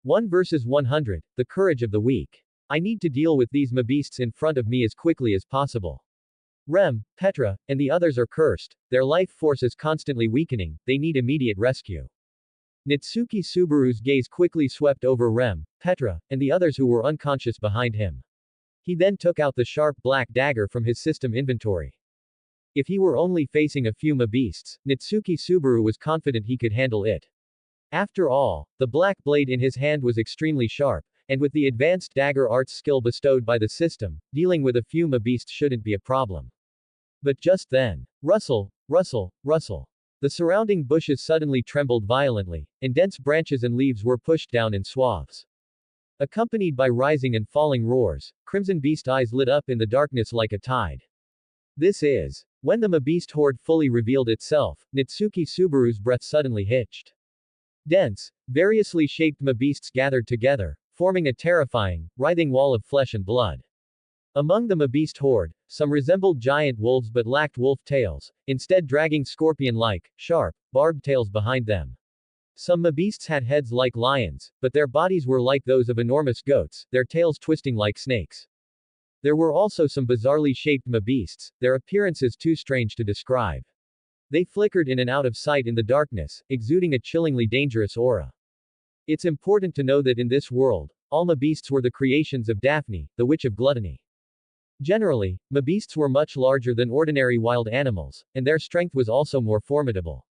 1 versus 100, the courage of the weak. I need to deal with these mabeasts in front of me as quickly as possible. Rem, Petra, and the others are cursed, their life force is constantly weakening, they need immediate rescue. Nitsuki Subaru's gaze quickly swept over Rem, Petra, and the others who were unconscious behind him. He then took out the sharp black dagger from his system inventory. If he were only facing a few mabeasts, Nitsuki Subaru was confident he could handle it. After all, the black blade in his hand was extremely sharp, and with the advanced dagger arts skill bestowed by the system, dealing with a few mabeasts shouldn't be a problem. But just then, rustle, rustle, rustle. The surrounding bushes suddenly trembled violently, and dense branches and leaves were pushed down in swaths. Accompanied by rising and falling roars, Crimson Beast eyes lit up in the darkness like a tide. This is. When the mabeast horde fully revealed itself, Nitsuki Subaru's breath suddenly hitched. Dense, variously shaped mabeasts gathered together, forming a terrifying, writhing wall of flesh and blood. Among the mabeast horde, some resembled giant wolves but lacked wolf tails, instead dragging scorpion-like, sharp, barbed tails behind them. Some mabeasts had heads like lions, but their bodies were like those of enormous goats, their tails twisting like snakes. There were also some bizarrely shaped mabeasts, their appearances too strange to describe. They flickered in and out of sight in the darkness, exuding a chillingly dangerous aura. It's important to know that in this world, all mabeasts were the creations of Daphne, the witch of gluttony. Generally, mabeasts were much larger than ordinary wild animals, and their strength was also more formidable.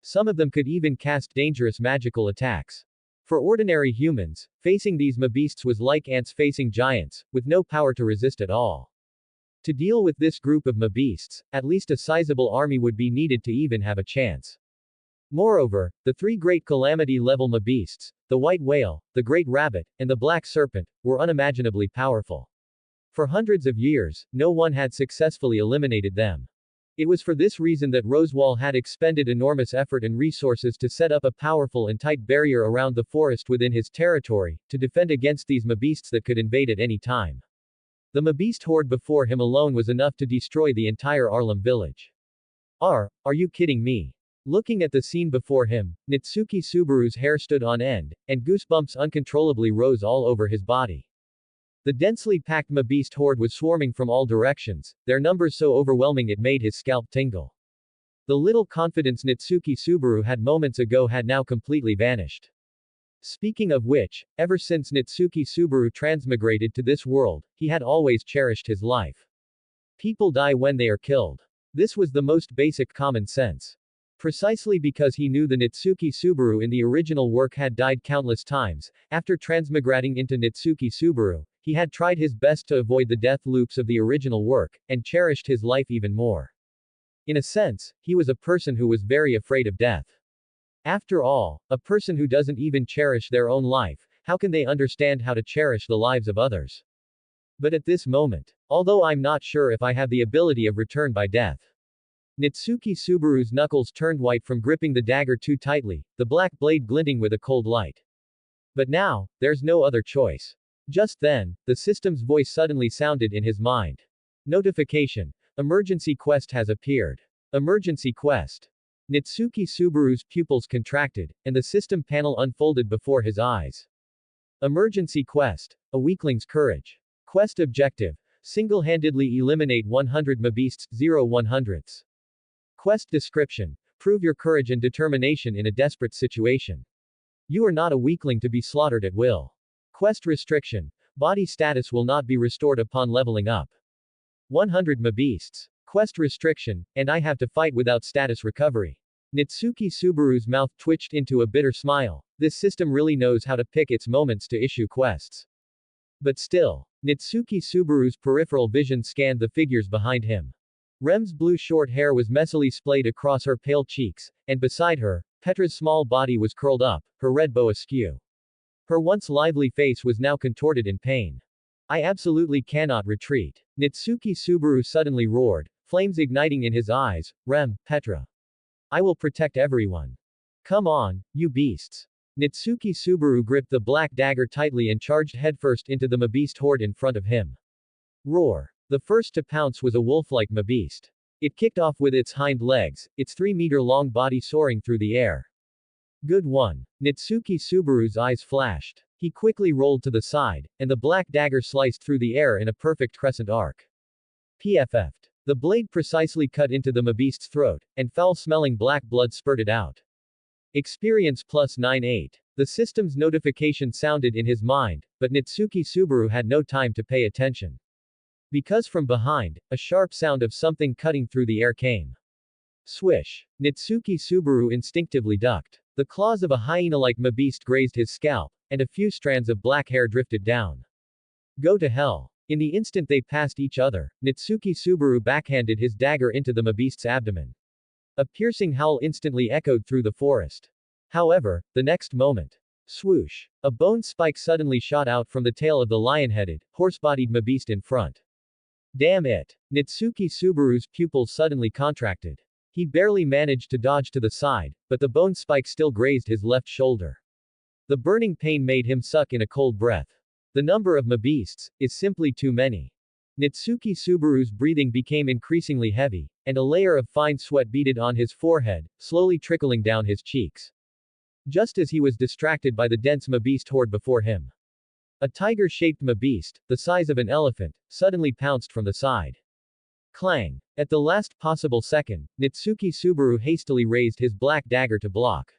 Some of them could even cast dangerous magical attacks. For ordinary humans, facing these mabeasts was like ants facing giants, with no power to resist at all. To deal with this group of mabeasts, at least a sizable army would be needed to even have a chance. Moreover, the three great calamity-level mabeasts, the white whale, the great rabbit, and the black serpent, were unimaginably powerful. For hundreds of years, no one had successfully eliminated them. It was for this reason that Rosewall had expended enormous effort and resources to set up a powerful and tight barrier around the forest within his territory, to defend against these mabeasts that could invade at any time. The mabeast horde before him alone was enough to destroy the entire Arlem village. Are you kidding me? Looking at the scene before him, Nitsuki Subaru's hair stood on end, and goosebumps uncontrollably rose all over his body. The densely packed mabeast horde was swarming from all directions, their numbers so overwhelming it made his scalp tingle. The little confidence Nitsuki Subaru had moments ago had now completely vanished. Speaking of which, ever since Nitsuki Subaru transmigrated to this world, he had always cherished his life. People die when they are killed. This was the most basic common sense. Precisely because he knew the Nitsuki Subaru in the original work had died countless times, after transmigrating into Nitsuki Subaru, he had tried his best to avoid the death loops of the original work, and cherished his life even more. In a sense, he was a person who was very afraid of death. After all, a person who doesn't even cherish their own life, how can they understand how to cherish the lives of others? But at this moment, although I'm not sure if I have the ability of return by death. Nitsuki Subaru's knuckles turned white from gripping the dagger too tightly, the black blade glinting with a cold light. But now, there's no other choice. Just then, the system's voice suddenly sounded in his mind. Notification. Emergency quest has appeared. Emergency quest. Nitsuki Subaru's pupils contracted, and the system panel unfolded before his eyes. Emergency quest. A weakling's courage. Quest objective. Single-handedly eliminate 100 mabeasts, 0/100ths. Quest description. Prove your courage and determination in a desperate situation. You are not a weakling to be slaughtered at will. Quest restriction. Body status will not be restored upon leveling up. 100 mabeasts. Quest restriction, and I have to fight without status recovery. Nitsuki Subaru's mouth twitched into a bitter smile. This system really knows how to pick its moments to issue quests. But still, Nitsuki Subaru's peripheral vision scanned the figures behind him. Rem's blue short hair was messily splayed across her pale cheeks, and beside her, Petra's small body was curled up, her red bow askew. Her once lively face was now contorted in pain. I absolutely cannot retreat. Nitsuki Subaru suddenly roared, flames igniting in his eyes. Rem, Petra. I will protect everyone. Come on, you beasts. Nitsuki Subaru gripped the black dagger tightly and charged headfirst into the mabeast horde in front of him. Roar. The first to pounce was a wolf-like mabeast. It kicked off with its hind legs, its 3-meter-long body soaring through the air. Good one. Nitsuki Subaru's eyes flashed. He quickly rolled to the side, and the black dagger sliced through the air in a perfect crescent arc. PFF'd. The blade precisely cut into the Mabeast's throat, and foul-smelling black blood spurted out. Experience plus 98. The system's notification sounded in his mind, but Nitsuki Subaru had no time to pay attention. Because from behind, a sharp sound of something cutting through the air came. Swish. Nitsuki Subaru instinctively ducked. The claws of a hyena-like Mabeast grazed his scalp, and a few strands of black hair drifted down. Go to hell. In the instant they passed each other, Nitsuki Subaru backhanded his dagger into the Mabeast's abdomen. A piercing howl instantly echoed through the forest. However, the next moment. Swoosh. A bone spike suddenly shot out from the tail of the lion-headed, horse-bodied Mabeast in front. Damn it. Nitsuki Subaru's pupils suddenly contracted. He barely managed to dodge to the side, but the bone spike still grazed his left shoulder. The burning pain made him suck in a cold breath. The number of Mabeasts is simply too many. Nitsuki Subaru's breathing became increasingly heavy, and a layer of fine sweat beaded on his forehead, slowly trickling down his cheeks. Just as he was distracted by the dense Mabeast horde before him. A tiger-shaped Mabeast, the size of an elephant, suddenly pounced from the side. Clang! At the last possible second, Nitsuki Subaru hastily raised his black dagger to block.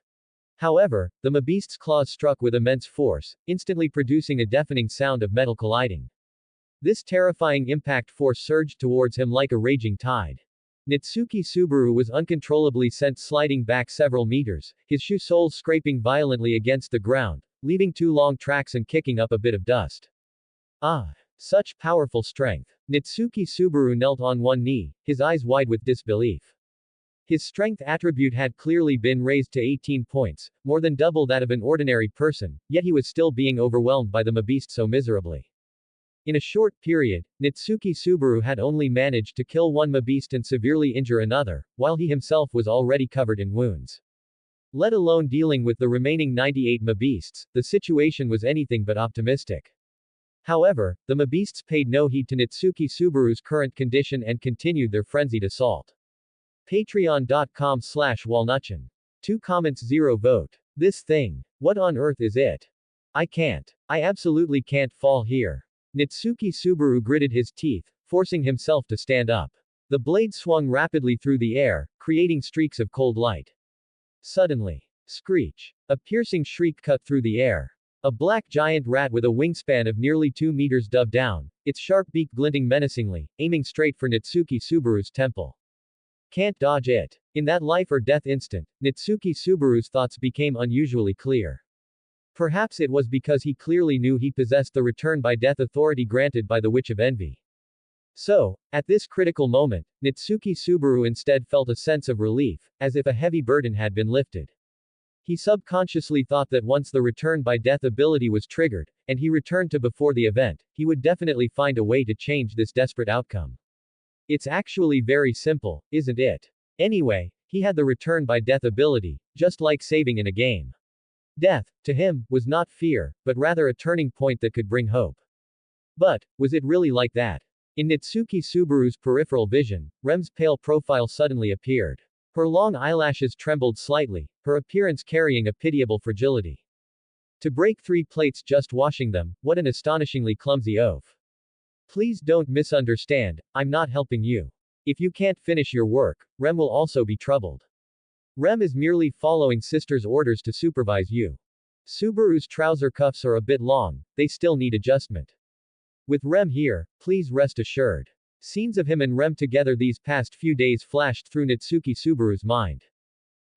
However, the Mabeast's claws struck with immense force, instantly producing a deafening sound of metal colliding. This terrifying impact force surged towards him like a raging tide. Nitsuki Subaru was uncontrollably sent sliding back several meters, his shoe soles scraping violently against the ground, leaving 2 long tracks and kicking up a bit of dust. Ah! Such powerful strength. Nitsuki Subaru knelt on one knee, his eyes wide with disbelief. His strength attribute had clearly been raised to 18 points, more than double that of an ordinary person, yet he was still being overwhelmed by the Mabeast so miserably. In a short period, Nitsuki Subaru had only managed to kill one Mabeast and severely injure another, while he himself was already covered in wounds. Let alone dealing with the remaining 98 Mabeasts, the situation was anything but optimistic. However, the Mabeasts paid no heed to Nitsuki Subaru's current condition and continued their frenzied assault. Patreon.com/Walnutchin. 2 comments 0 vote. This thing. What on earth is it? I can't. I absolutely can't fall here. Nitsuki Subaru gritted his teeth, forcing himself to stand up. The blade swung rapidly through the air, creating streaks of cold light. Suddenly. Screech. A piercing shriek cut through the air. A black giant rat with a wingspan of nearly 2 meters dove down, its sharp beak glinting menacingly, aiming straight for Nitsuki Subaru's temple. Can't dodge it. In that life or death instant, Nitsuki Subaru's thoughts became unusually clear. Perhaps it was because he clearly knew he possessed the return by death authority granted by the Witch of Envy. So, at this critical moment, Nitsuki Subaru instead felt a sense of relief, as if a heavy burden had been lifted. He subconsciously thought that once the return by death ability was triggered, and he returned to before the event, he would definitely find a way to change this desperate outcome. It's actually very simple, isn't it? Anyway, he had the return by death ability, just like saving in a game. Death, to him, was not fear, but rather a turning point that could bring hope. But, was it really like that? In Nitsuki Subaru's peripheral vision, Rem's pale profile suddenly appeared. Her long eyelashes trembled slightly, her appearance carrying a pitiable fragility. To break 3 plates just washing them, what an astonishingly clumsy oaf. Please don't misunderstand, I'm not helping you. If you can't finish your work, Rem will also be troubled. Rem is merely following sister's orders to supervise you. Subaru's trouser cuffs are a bit long, they still need adjustment. With Rem here, please rest assured. Scenes of him and Rem together these past few days flashed through Nitsuki Subaru's mind.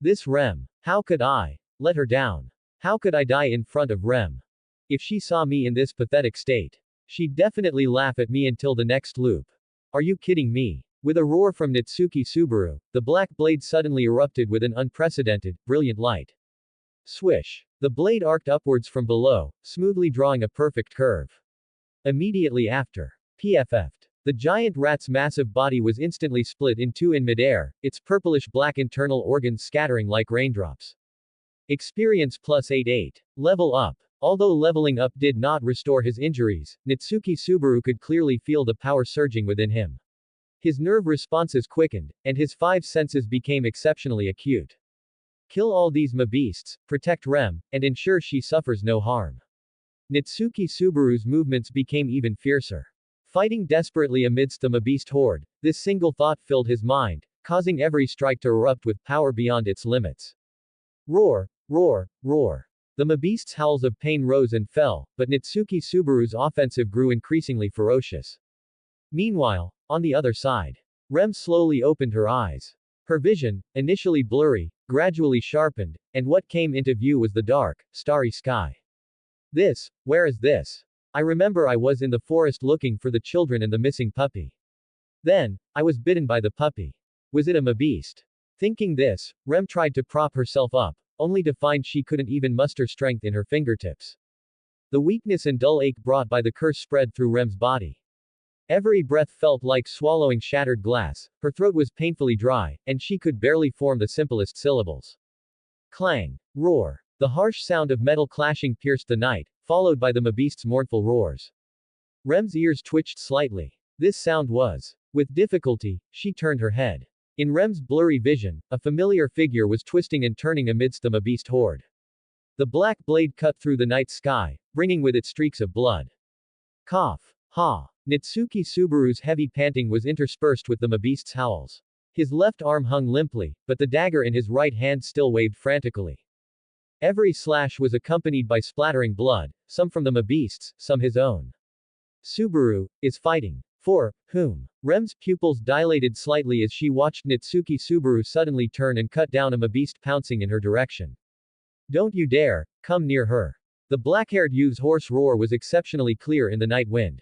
This Rem. How could I let her down? How could I die in front of Rem? If she saw me in this pathetic state, she'd definitely laugh at me until the next loop. Are you kidding me? With a roar from Nitsuki Subaru, the black blade suddenly erupted with an unprecedented, brilliant light. Swish. The blade arced upwards from below, smoothly drawing a perfect curve. Immediately after. PFF'd. The giant rat's massive body was instantly split in 2 in midair, its purplish-black internal organs scattering like raindrops. Experience plus 88. Level up. Although leveling up did not restore his injuries, Nitsuki Subaru could clearly feel the power surging within him. His nerve responses quickened, and his 5 senses became exceptionally acute. Kill all these Mabeasts, protect Rem, and ensure she suffers no harm. Nitsuki Subaru's movements became even fiercer. Fighting desperately amidst the Mabeast horde, this single thought filled his mind, causing every strike to erupt with power beyond its limits. Roar, roar, roar. The Mabeast's howls of pain rose and fell, but Nitsuki Subaru's offensive grew increasingly ferocious. Meanwhile, on the other side, Rem slowly opened her eyes. Her vision, initially blurry, gradually sharpened, and what came into view was the dark, starry sky. Where is this? I remember I was in the forest looking for the children and the missing puppy. Then, I was bitten by the puppy. Was it a Mabeast? Thinking this, Rem tried to prop herself up, only to find she couldn't even muster strength in her fingertips. The weakness and dull ache brought by the curse spread through Rem's body. Every breath felt like swallowing shattered glass, her throat was painfully dry, and she could barely form the simplest syllables. Clang. Roar. The harsh sound of metal clashing pierced the night, followed by the Mabeast's mournful roars. Rem's ears twitched slightly. This sound was. With difficulty, she turned her head. In Rem's blurry vision, a familiar figure was twisting and turning amidst the Mabeast horde. The black blade cut through the night sky, bringing with it streaks of blood. Cough. Ha. Nitsuki Subaru's heavy panting was interspersed with the Mabeast's howls. His left arm hung limply, but the dagger in his right hand still waved frantically. Every slash was accompanied by splattering blood, some from the Mabeast's, some his own. Subaru is fighting. For whom? Rem's pupils dilated slightly as she watched Nitsuki Subaru suddenly turn and cut down a Mabeast pouncing in her direction. Don't you dare, come near her. The black-haired youth's hoarse roar was exceptionally clear in the night wind.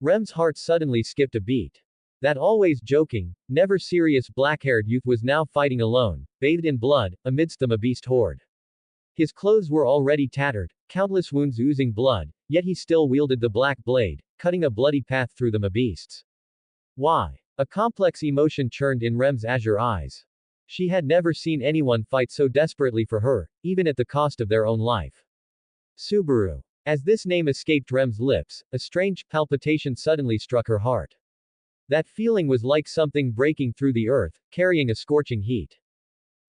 Rem's heart suddenly skipped a beat. That always joking, never serious black-haired youth was now fighting alone, bathed in blood, amidst the Mabeast horde. His clothes were already tattered, countless wounds oozing blood, yet he still wielded the black blade, cutting a bloody path through the Mabeasts. Why? A complex emotion churned in Rem's azure eyes. She had never seen anyone fight so desperately for her, even at the cost of their own life. Subaru. As this name escaped Rem's lips, a strange palpitation suddenly struck her heart. That feeling was like something breaking through the earth, carrying a scorching heat.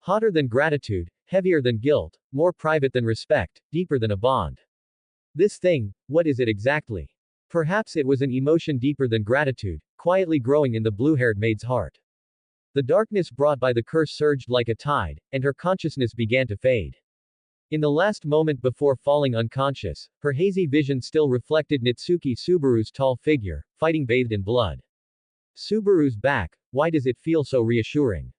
Hotter than gratitude, heavier than guilt, more private than respect, deeper than a bond. This thing, what is it exactly? Perhaps it was an emotion deeper than gratitude, quietly growing in the blue-haired maid's heart. The darkness brought by the curse surged like a tide, and her consciousness began to fade. In the last moment before falling unconscious, her hazy vision still reflected Nitsuki Subaru's tall figure, fighting bathed in blood. Subaru's back, why does it feel so reassuring?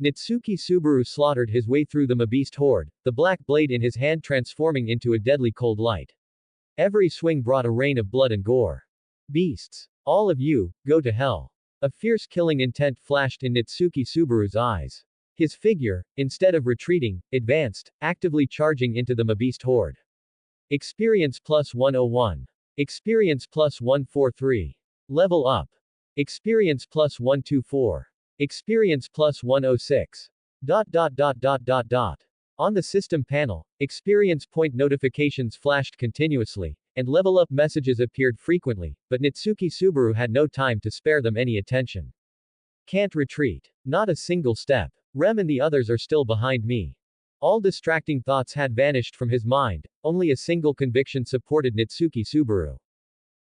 Nitsuki Subaru slaughtered his way through the Mabeast horde, the black blade in his hand transforming into a deadly cold light. Every swing brought a rain of blood and gore. Beasts. All of you, go to hell. A fierce killing intent flashed in Nitsuki Subaru's eyes. His figure, instead of retreating, advanced, actively charging into the Mabeast horde. Experience plus 101. Experience plus 143. Level up. Experience plus 124. Experience plus 106. On the system panel, experience point notifications flashed continuously, and level up messages appeared frequently, but Nitsuki Subaru had no time to spare them any attention. Can't retreat. Not a single step. Rem and the others are still behind me. All distracting thoughts had vanished from his mind, only a single conviction supported Nitsuki Subaru.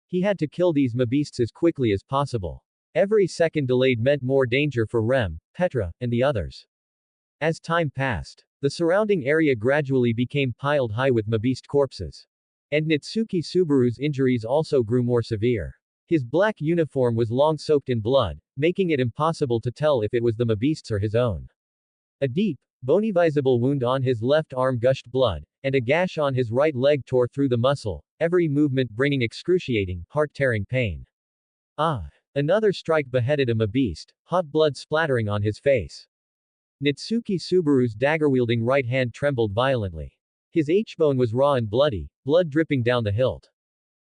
He had to kill these Mabeasts as quickly as possible. Every second delayed meant more danger for Rem, Petra, and the others. As time passed, the surrounding area gradually became piled high with Mabeast corpses. And Nitsuki Subaru's injuries also grew more severe. His black uniform was long soaked in blood, making it impossible to tell if it was the Mabeast's or his own. A deep, bony visible wound on his left arm gushed blood, and a gash on his right leg tore through the muscle, every movement bringing excruciating, heart-tearing pain. Another strike beheaded a Mabeast, hot blood splattering on his face. Nitsuki Subaru's dagger-wielding right hand trembled violently. His H-bone was raw and bloody, blood dripping down the hilt.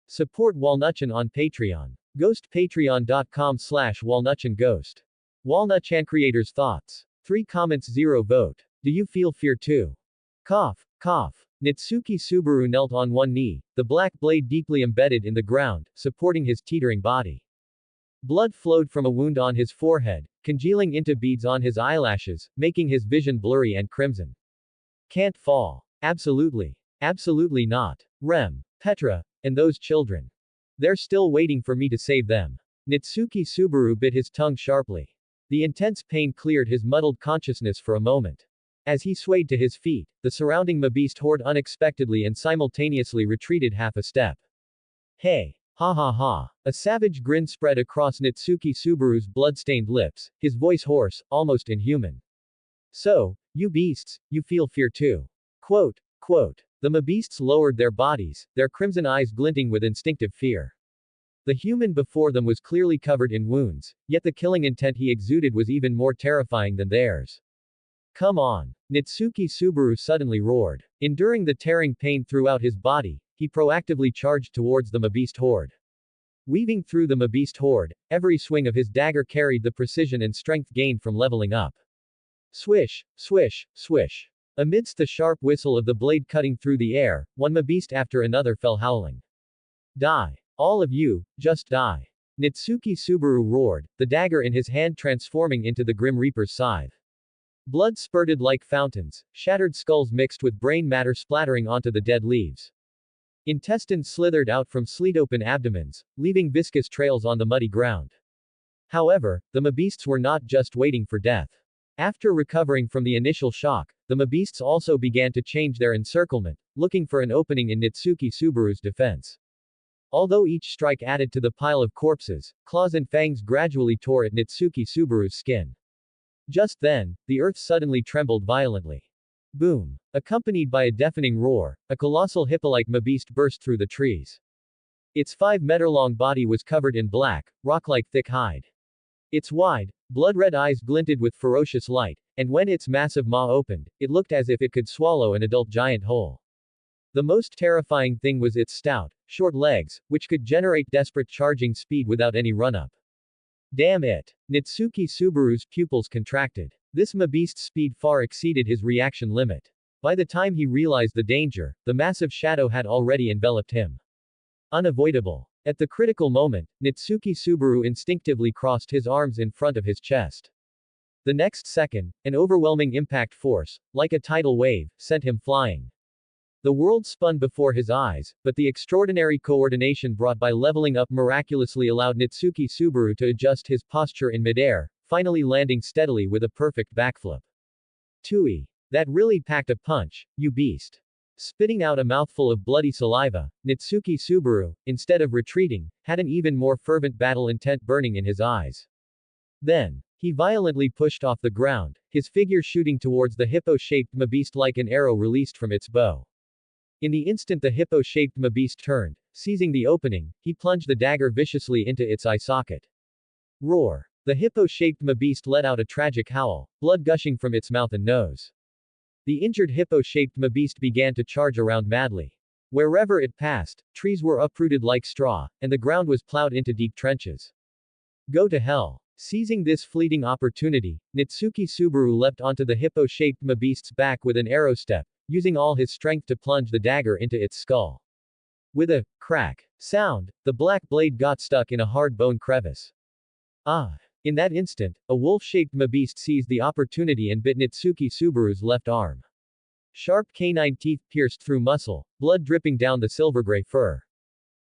Support Walnutchan on Patreon. Ghost patreon.com/walnutchanghost. Walnutchan creators thoughts. 3 comments 0 vote. Do you feel fear too? Cough. Cough. Nitsuki Subaru knelt on one knee, the black blade deeply embedded in the ground, supporting his teetering body. Blood flowed from a wound on his forehead, congealing into beads on his eyelashes, making his vision blurry and crimson. Can't fall. Absolutely. Absolutely not. Rem, Petra, and those children. They're still waiting for me to save them. Nitsuki Subaru bit his tongue sharply. The intense pain cleared his muddled consciousness for a moment. As he swayed to his feet, the surrounding Mabeast horde unexpectedly and simultaneously retreated half a step. Hey! Ha ha ha! A savage grin spread across Nitsuki Subaru's blood-stained lips, his voice hoarse, almost inhuman. So, you beasts, you feel fear too. Quote. The Mabeasts lowered their bodies, their crimson eyes glinting with instinctive fear. The human before them was clearly covered in wounds, yet the killing intent he exuded was even more terrifying than theirs. Come on! Nitsuki Subaru suddenly roared. Enduring the tearing pain throughout his body, he proactively charged towards the Mabeast horde. Weaving through the Mabeast horde, every swing of his dagger carried the precision and strength gained from leveling up. Swish, swish, swish. Amidst the sharp whistle of the blade cutting through the air, one Mabeast after another fell howling. Die. All of you, just die. Nitsuki Subaru roared, the dagger in his hand transforming into the Grim Reaper's scythe. Blood spurted like fountains, shattered skulls mixed with brain matter splattering onto the dead leaves. Intestines slithered out from slit-open abdomens, leaving viscous trails on the muddy ground. However, the Mabeasts were not just waiting for death. After recovering from the initial shock, the Mabeasts also began to change their encirclement, looking for an opening in Nitsuki Subaru's defense. Although each strike added to the pile of corpses, claws and fangs gradually tore at Nitsuki Subaru's skin. Just then, the earth suddenly trembled violently. Boom! Accompanied by a deafening roar, a colossal hippo-like Mabeast burst through the trees. Its 5-meter-long body was covered in black, rock-like thick hide. Its wide, blood-red eyes glinted with ferocious light, and when its massive maw opened, it looked as if it could swallow an adult giant whole. The most terrifying thing was its stout, short legs, which could generate desperate charging speed without any run-up. Damn it! Nitsuki Subaru's pupils contracted. This Mabeast's speed far exceeded his reaction limit. By the time he realized the danger, the massive shadow had already enveloped him. Unavoidable. At the critical moment, Nitsuki Subaru instinctively crossed his arms in front of his chest. The next second, an overwhelming impact force, like a tidal wave, sent him flying. The world spun before his eyes, but the extraordinary coordination brought by leveling up miraculously allowed Nitsuki Subaru to adjust his posture in midair, finally landing steadily with a perfect backflip. Tui. That really packed a punch, you beast. Spitting out a mouthful of bloody saliva, Nitsuki Subaru, instead of retreating, had an even more fervent battle intent burning in his eyes. Then, he violently pushed off the ground, his figure shooting towards the hippo-shaped Mabeast like an arrow released from its bow. In the instant the hippo-shaped Mabeast turned, seizing the opening, he plunged the dagger viciously into its eye socket. Roar! The hippo-shaped Mabeast let out a tragic howl, blood gushing from its mouth and nose. The injured hippo-shaped Mabeast began to charge around madly. Wherever it passed, trees were uprooted like straw, and the ground was plowed into deep trenches. Go to hell. Seizing this fleeting opportunity, Nitsuki Subaru leapt onto the hippo-shaped Mabeast's back with an arrow step, using all his strength to plunge the dagger into its skull. With a crack sound, the black blade got stuck in a hard bone crevice. Ah! In that instant, a wolf-shaped Mabeast seized the opportunity and bit Nitsuki Subaru's left arm. Sharp canine teeth pierced through muscle, blood dripping down the silver-gray fur.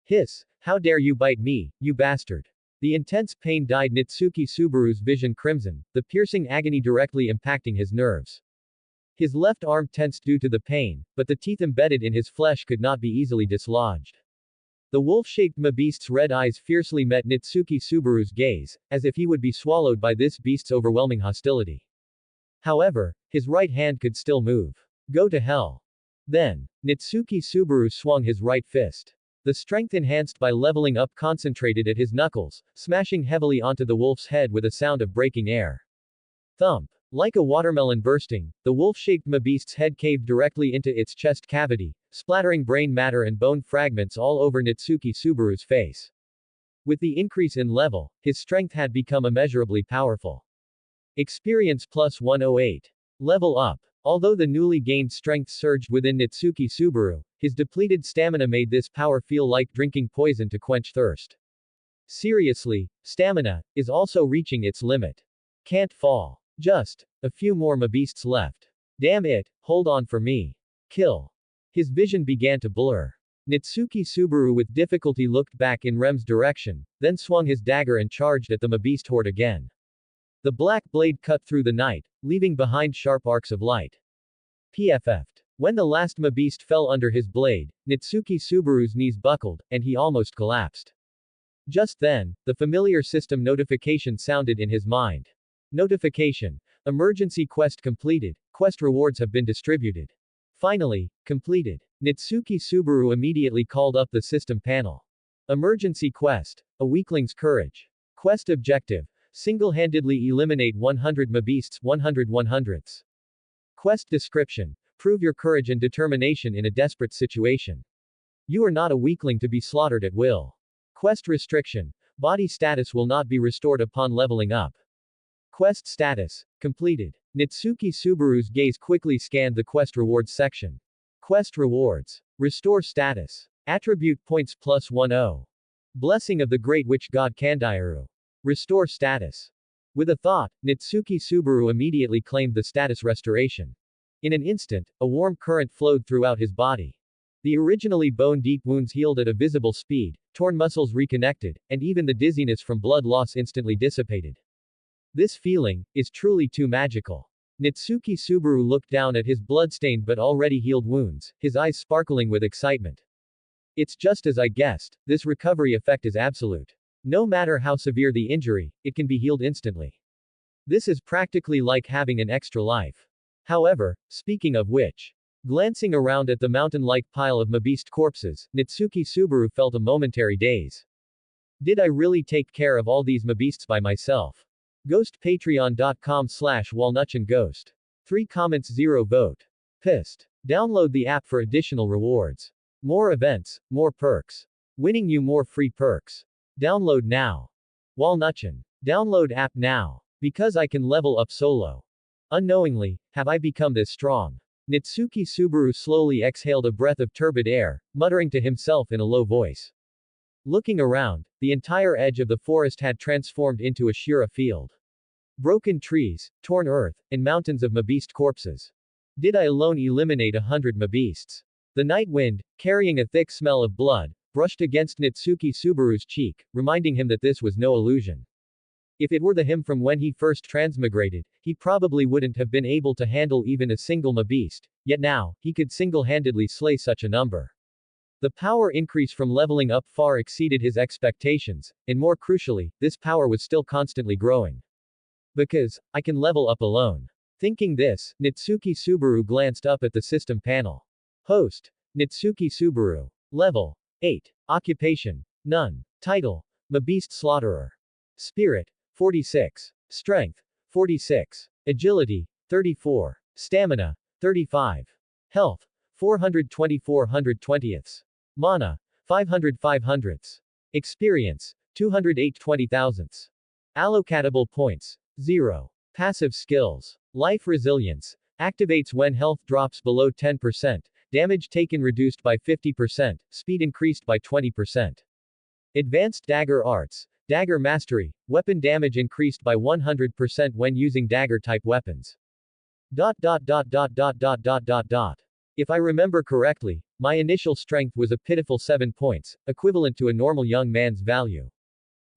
Hiss! How dare you bite me, you bastard! The intense pain dyed Nitsuki Subaru's vision crimson, the piercing agony directly impacting his nerves. His left arm tensed due to the pain, but the teeth embedded in his flesh could not be easily dislodged. The wolf-shaped Mabeast's red eyes fiercely met Nitsuki Subaru's gaze, as if he would be swallowed by this beast's overwhelming hostility. However, his right hand could still move. Go to hell. Then, Nitsuki Subaru swung his right fist. The strength enhanced by leveling up concentrated at his knuckles, smashing heavily onto the wolf's head with a sound of breaking air. Thump. Like a watermelon bursting, the wolf-shaped Mabeast's head caved directly into its chest cavity, splattering brain matter and bone fragments all over Nitsuki Subaru's face. With the increase in level, his strength had become immeasurably powerful. Experience plus 108. Level up. Although the newly gained strength surged within Nitsuki Subaru, his depleted stamina made this power feel like drinking poison to quench thirst. Seriously, stamina is also reaching its limit. Can't fall. Just a few more Mabeasts left. Damn it, hold on for me. Kill. His vision began to blur. Nitsuki Subaru with difficulty looked back in Rem's direction, then swung his dagger and charged at the Mabeast horde again. The black blade cut through the night, leaving behind sharp arcs of light. PFF'd. When the last Mabeast fell under his blade, Nitsuki Subaru's knees buckled, and he almost collapsed. Just then, the familiar system notification sounded in his mind. Notification. Emergency quest completed. Quest rewards have been distributed. Finally, completed. Nitsuki Subaru immediately called up the system panel. Emergency quest. A weakling's courage. Quest objective. Single-handedly eliminate 100 Mabeasts, 100 100ths. Quest description. Prove your courage and determination in a desperate situation. You are not a weakling to be slaughtered at will. Quest restriction. Body status will not be restored upon leveling up. Quest status. Completed. Nitsuki Subaru's gaze quickly scanned the quest rewards section. Quest rewards. Restore status. Attribute points plus 10. Blessing of the Great Witch God Kandairu. Restore status. With a thought, Nitsuki Subaru immediately claimed the status restoration. In an instant, a warm current flowed throughout his body. The originally bone-deep wounds healed at a visible speed, torn muscles reconnected, and even the dizziness from blood loss instantly dissipated. This feeling is truly too magical. Nitsuki Subaru looked down at his bloodstained but already healed wounds, his eyes sparkling with excitement. It's just as I guessed, this recovery effect is absolute. No matter how severe the injury, it can be healed instantly. This is practically like having an extra life. However, speaking of which, glancing around at the mountain-like pile of Mabeast corpses, Nitsuki Subaru felt a momentary daze. Did I really take care of all these Mabeasts by myself? Ghost Patreon.com/walnutchandghost. 3 comments 0 vote. Pissed. Download the app for additional rewards. More events, more perks. Winning you more free perks. Download now. Walnutchan. Download app now. Because I can level up solo. Unknowingly, have I become this strong? Nitsuki Subaru slowly exhaled a breath of turbid air, muttering to himself in a low voice. Looking around, the entire edge of the forest had transformed into a Shira field. Broken trees, torn earth, and mountains of Mabeast corpses. Did I alone eliminate 100 Mabeasts? The night wind, carrying a thick smell of blood, brushed against Nitsuki Subaru's cheek, reminding him that this was no illusion. If it were the him from when he first transmigrated, he probably wouldn't have been able to handle even a single Mabeast, yet now, he could single-handedly slay such a number. The power increase from leveling up far exceeded his expectations, and more crucially, this power was still constantly growing. Because, I can level up alone. Thinking this, Nitsuki Subaru glanced up at the system panel. Host. Nitsuki Subaru. Level. 8. Occupation. None. Title. Mabeast Slaughterer. Spirit. 46. Strength. 46. Agility. 34. Stamina. 35. Health. 424 120ths. Mana. 500 500ths. Experience. 208 20,000ths. Allocatable points. 0. Passive skills. Life resilience. Activates when health drops below 10%, damage taken reduced by 50%, speed increased by 20%. Advanced dagger arts. Dagger mastery. Weapon damage increased by 100% when using dagger-type weapons. If I remember correctly, my initial strength was a pitiful 7 points, equivalent to a normal young man's value.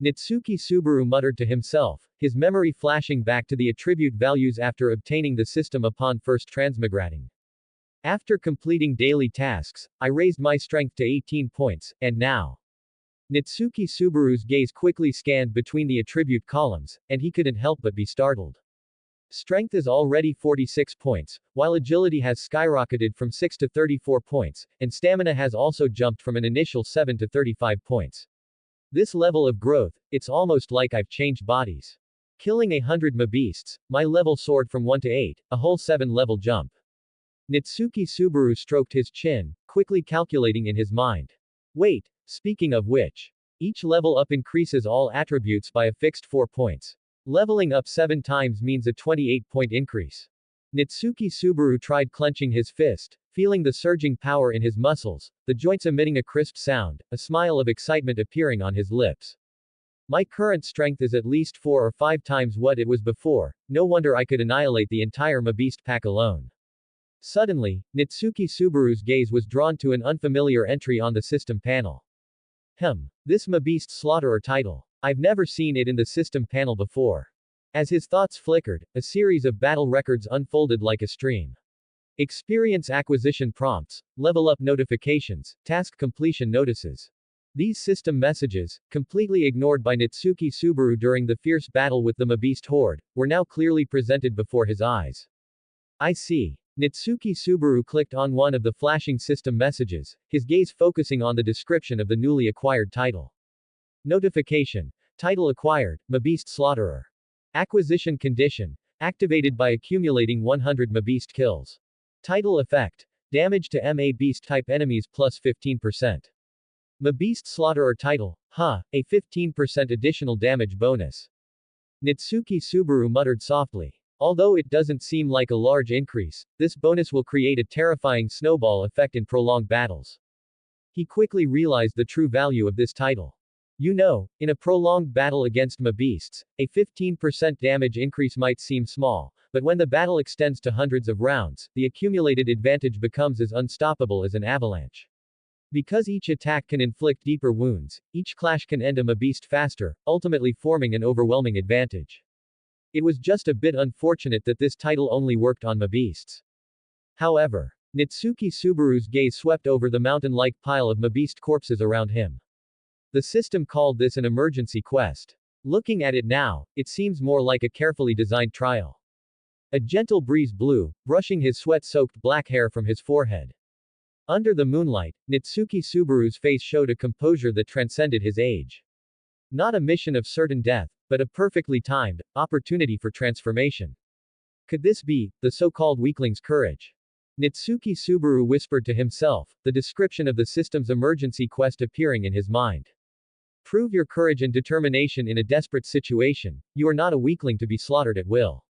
Nitsuki Subaru muttered to himself, his memory flashing back to the attribute values after obtaining the system upon first transmigrating. After completing daily tasks, I raised my strength to 18 points, and now. Nitsuki Subaru's gaze quickly scanned between the attribute columns, and he couldn't help but be startled. Strength is already 46 points, while agility has skyrocketed from 6 to 34 points, and stamina has also jumped from an initial 7 to 35 points. This level of growth, it's almost like I've changed bodies. Killing 100 Mabeasts, my level soared from 1 to 8, a whole 7-level jump. Nitsuki Subaru stroked his chin, quickly calculating in his mind. Wait, speaking of which, each level up increases all attributes by a fixed 4 points. Leveling up 7 times means a 28-point increase. Nitsuki Subaru tried clenching his fist, feeling the surging power in his muscles, the joints emitting a crisp sound, a smile of excitement appearing on his lips. My current strength is at least 4 or 5 times what it was before, no wonder I could annihilate the entire Mabeast pack alone. Suddenly, Nitsuki Subaru's gaze was drawn to an unfamiliar entry on the system panel. This Mabeast Slaughterer title. I've never seen it in the system panel before. As his thoughts flickered, a series of battle records unfolded like a stream. Experience acquisition prompts, level up notifications, task completion notices. These system messages, completely ignored by Nitsuki Subaru during the fierce battle with the Mabeast Horde, were now clearly presented before his eyes. I see. Nitsuki Subaru clicked on one of the flashing system messages, his gaze focusing on the description of the newly acquired title. Notification. Title acquired, Mabeast Slaughterer. Acquisition condition. Activated by accumulating 100 Mabeast kills. Title effect. Damage to MA Beast-type enemies plus 15%. Mabeast Slaughterer title. A 15% additional damage bonus. Nitsuki Subaru muttered softly. Although it doesn't seem like a large increase, this bonus will create a terrifying snowball effect in prolonged battles. He quickly realized the true value of this title. You know, in a prolonged battle against Mabeasts, a 15% damage increase might seem small, but when the battle extends to hundreds of rounds, the accumulated advantage becomes as unstoppable as an avalanche. Because each attack can inflict deeper wounds, each clash can end a Mabeast faster, ultimately forming an overwhelming advantage. It was just a bit unfortunate that this title only worked on Mabeasts. However, Nitsuki Subaru's gaze swept over the mountain-like pile of Mabeast corpses around him. The system called this an emergency quest. Looking at it now, it seems more like a carefully designed trial. A gentle breeze blew, brushing his sweat-soaked black hair from his forehead. Under the moonlight, Nitsuki Subaru's face showed a composure that transcended his age. Not a mission of certain death, but a perfectly timed opportunity for transformation. Could this be the so-called weakling's courage? Nitsuki Subaru whispered to himself, the description of the system's emergency quest appearing in his mind. Prove your courage and determination in a desperate situation. You are not a weakling to be slaughtered at will.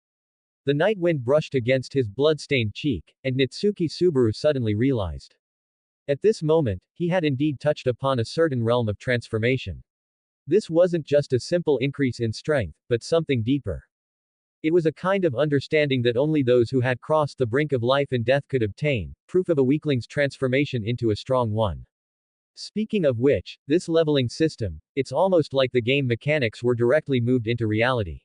The night wind brushed against his blood-stained cheek, and Nitsuki Subaru suddenly realized. At this moment, he had indeed touched upon a certain realm of transformation. This wasn't just a simple increase in strength, but something deeper. It was a kind of understanding that only those who had crossed the brink of life and death could obtain, proof of a weakling's transformation into a strong one. Speaking of which, this leveling system, it's almost like the game mechanics were directly moved into reality.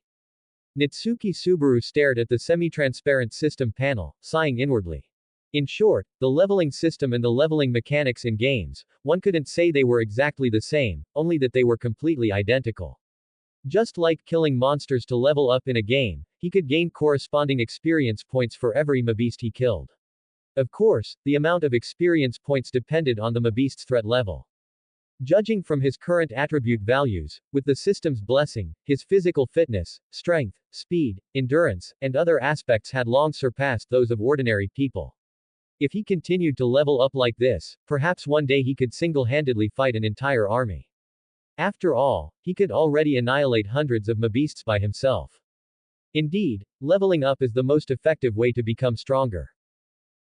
Nitsuki Subaru stared at the semi-transparent system panel, sighing inwardly. In short, the leveling system and the leveling mechanics in games, one couldn't say they were exactly the same, only that they were completely identical. Just like killing monsters to level up in a game, he could gain corresponding experience points for every Mabeast he killed. Of course, the amount of experience points depended on the Mabeast's threat level. Judging from his current attribute values, with the system's blessing, his physical fitness, strength, speed, endurance, and other aspects had long surpassed those of ordinary people. If he continued to level up like this, perhaps one day he could single-handedly fight an entire army. After all, he could already annihilate hundreds of Mabeasts by himself. Indeed, leveling up is the most effective way to become stronger.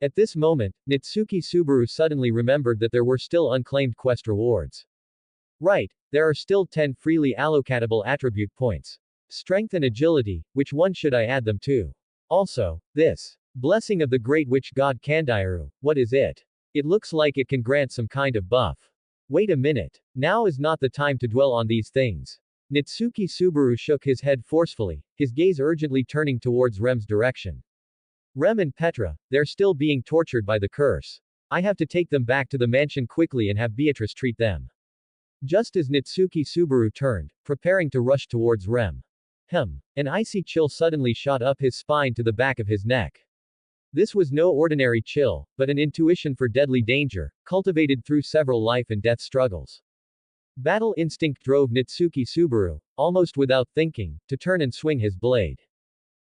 At this moment, Nitsuki Subaru suddenly remembered that there were still unclaimed quest rewards. Right, there are still 10 freely allocatable attribute points. Strength and agility, which one should I add them to? Also, this blessing of the great witch god Kandiru, what is it? It looks like it can grant some kind of buff. Wait a minute. Now is not the time to dwell on these things. Nitsuki Subaru shook his head forcefully, his gaze urgently turning towards Rem's direction. Rem and Petra, they're still being tortured by the curse. I have to take them back to the mansion quickly and have Beatrice treat them. Just as Nitsuki Subaru turned, preparing to rush towards Rem. An icy chill suddenly shot up his spine to the back of his neck. This was no ordinary chill, but an intuition for deadly danger, cultivated through several life and death struggles. Battle instinct drove Nitsuki Subaru, almost without thinking, to turn and swing his blade.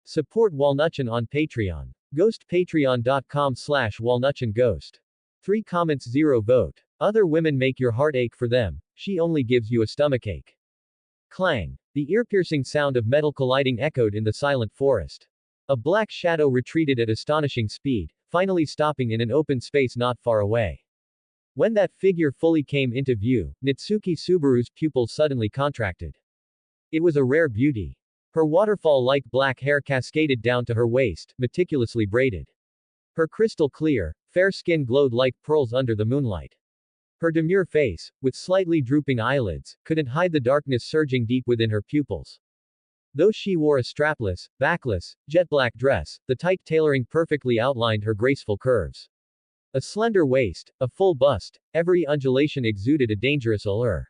Support Walnutchen on Patreon. Ghost patreon.com/walnutchenghost. 3 comments 0 vote. Other women make your heart ache for them, she only gives you a stomachache. Clang. The ear-piercing sound of metal colliding echoed in the silent forest. A black shadow retreated at astonishing speed, finally stopping in an open space not far away. When that figure fully came into view, Nitsuki Subaru's pupils suddenly contracted. It was a rare beauty. Her waterfall-like black hair cascaded down to her waist, meticulously braided. Her crystal clear, fair skin glowed like pearls under the moonlight. Her demure face, with slightly drooping eyelids, couldn't hide the darkness surging deep within her pupils. Though she wore a strapless, backless, jet-black dress, the tight tailoring perfectly outlined her graceful curves. A slender waist, a full bust, every undulation exuded a dangerous allure.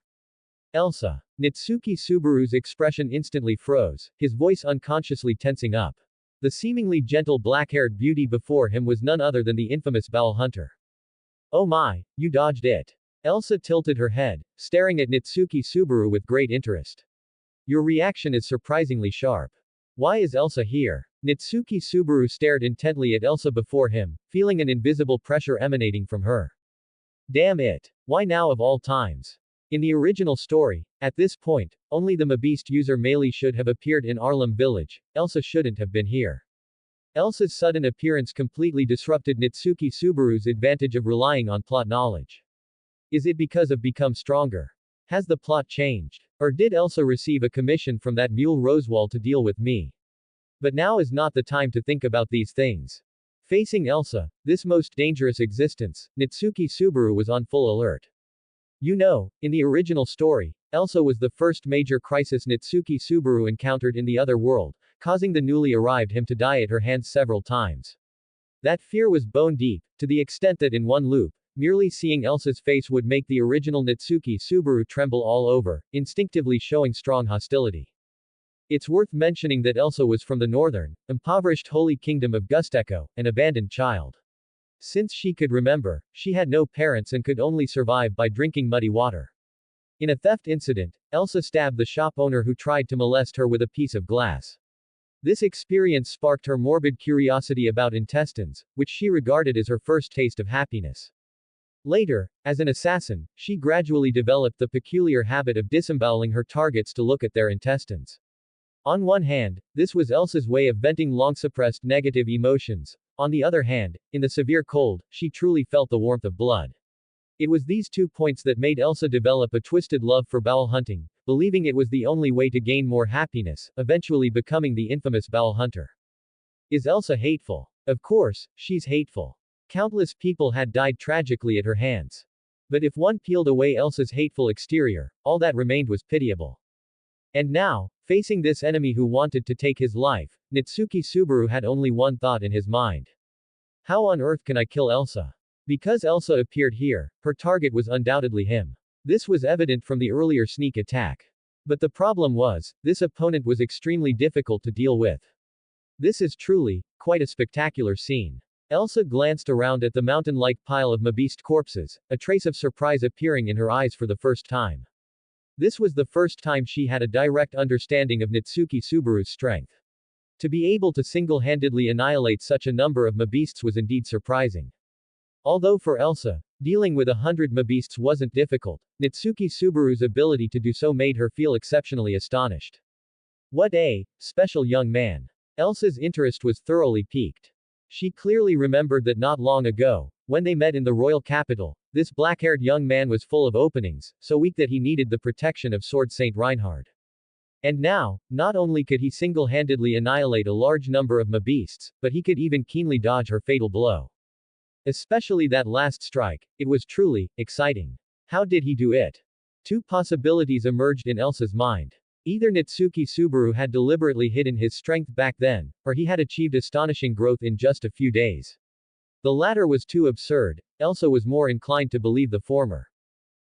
Elsa. Nitsuki Subaru's expression instantly froze, his voice unconsciously tensing up. The seemingly gentle black-haired beauty before him was none other than the infamous Bell Hunter. Oh my, you dodged it. Elsa tilted her head, staring at Nitsuki Subaru with great interest. Your reaction is surprisingly sharp. Why is Elsa here? Nitsuki Subaru stared intently at Elsa before him, feeling an invisible pressure emanating from her. Damn it. Why now of all times? In the original story, at this point, only the Mabeast user Meili should have appeared in Arlem Village, Elsa shouldn't have been here. Elsa's sudden appearance completely disrupted Nitsuki Subaru's advantage of relying on plot knowledge. Is it because of Become Stronger? Has the plot changed? Or did Elsa receive a commission from that mule Rosewall to deal with me? But now is not the time to think about these things. Facing Elsa, this most dangerous existence, Nitsuki Subaru was on full alert. You know, in the original story, Elsa was the first major crisis Nitsuki Subaru encountered in the other world, causing the newly arrived him to die at her hands several times. That fear was bone deep, to the extent that in one loop, merely seeing Elsa's face would make the original Nitsuki Subaru tremble all over, instinctively showing strong hostility. It's worth mentioning that Elsa was from the northern, impoverished Holy Kingdom of Gusteko, an abandoned child. Since she could remember, she had no parents and could only survive by drinking muddy water. In a theft incident, Elsa stabbed the shop owner who tried to molest her with a piece of glass. This experience sparked her morbid curiosity about intestines, which she regarded as her first taste of happiness. Later, as an assassin, she gradually developed the peculiar habit of disemboweling her targets to look at their intestines. On one hand, this was Elsa's way of venting long-suppressed negative emotions. On the other hand, in the severe cold, she truly felt the warmth of blood. It was these 2 points that made Elsa develop a twisted love for bowel hunting, believing it was the only way to gain more happiness, eventually becoming the infamous bowel hunter. Is Elsa hateful? Of course, she's hateful. Countless people had died tragically at her hands. But if one peeled away Elsa's hateful exterior, all that remained was pitiable. And now, facing this enemy who wanted to take his life, Nitsuki Subaru had only one thought in his mind. How on earth can I kill Elsa? Because Elsa appeared here, her target was undoubtedly him. This was evident from the earlier sneak attack. But the problem was, this opponent was extremely difficult to deal with. This is truly, quite a spectacular scene. Elsa glanced around at the mountain-like pile of Mabeast corpses, a trace of surprise appearing in her eyes for the first time. This was the first time she had a direct understanding of Nitsuki Subaru's strength. To be able to single-handedly annihilate such a number of Mabeasts was indeed surprising. Although for Elsa, dealing with 100 Mabeasts wasn't difficult, Nitsuki Subaru's ability to do so made her feel exceptionally astonished. What a special young man. Elsa's interest was thoroughly piqued. She clearly remembered that not long ago, when they met in the royal capital, this black-haired young man was full of openings, so weak that he needed the protection of Sword Saint Reinhard. And now, not only could he single-handedly annihilate a large number of Mabeasts, but he could even keenly dodge her fatal blow. Especially that last strike, it was truly exciting. How did he do it? 2 possibilities emerged in Elsa's mind. Either Nitsuki Subaru had deliberately hidden his strength back then, or he had achieved astonishing growth in just a few days. The latter was too absurd. Elsa was more inclined to believe the former.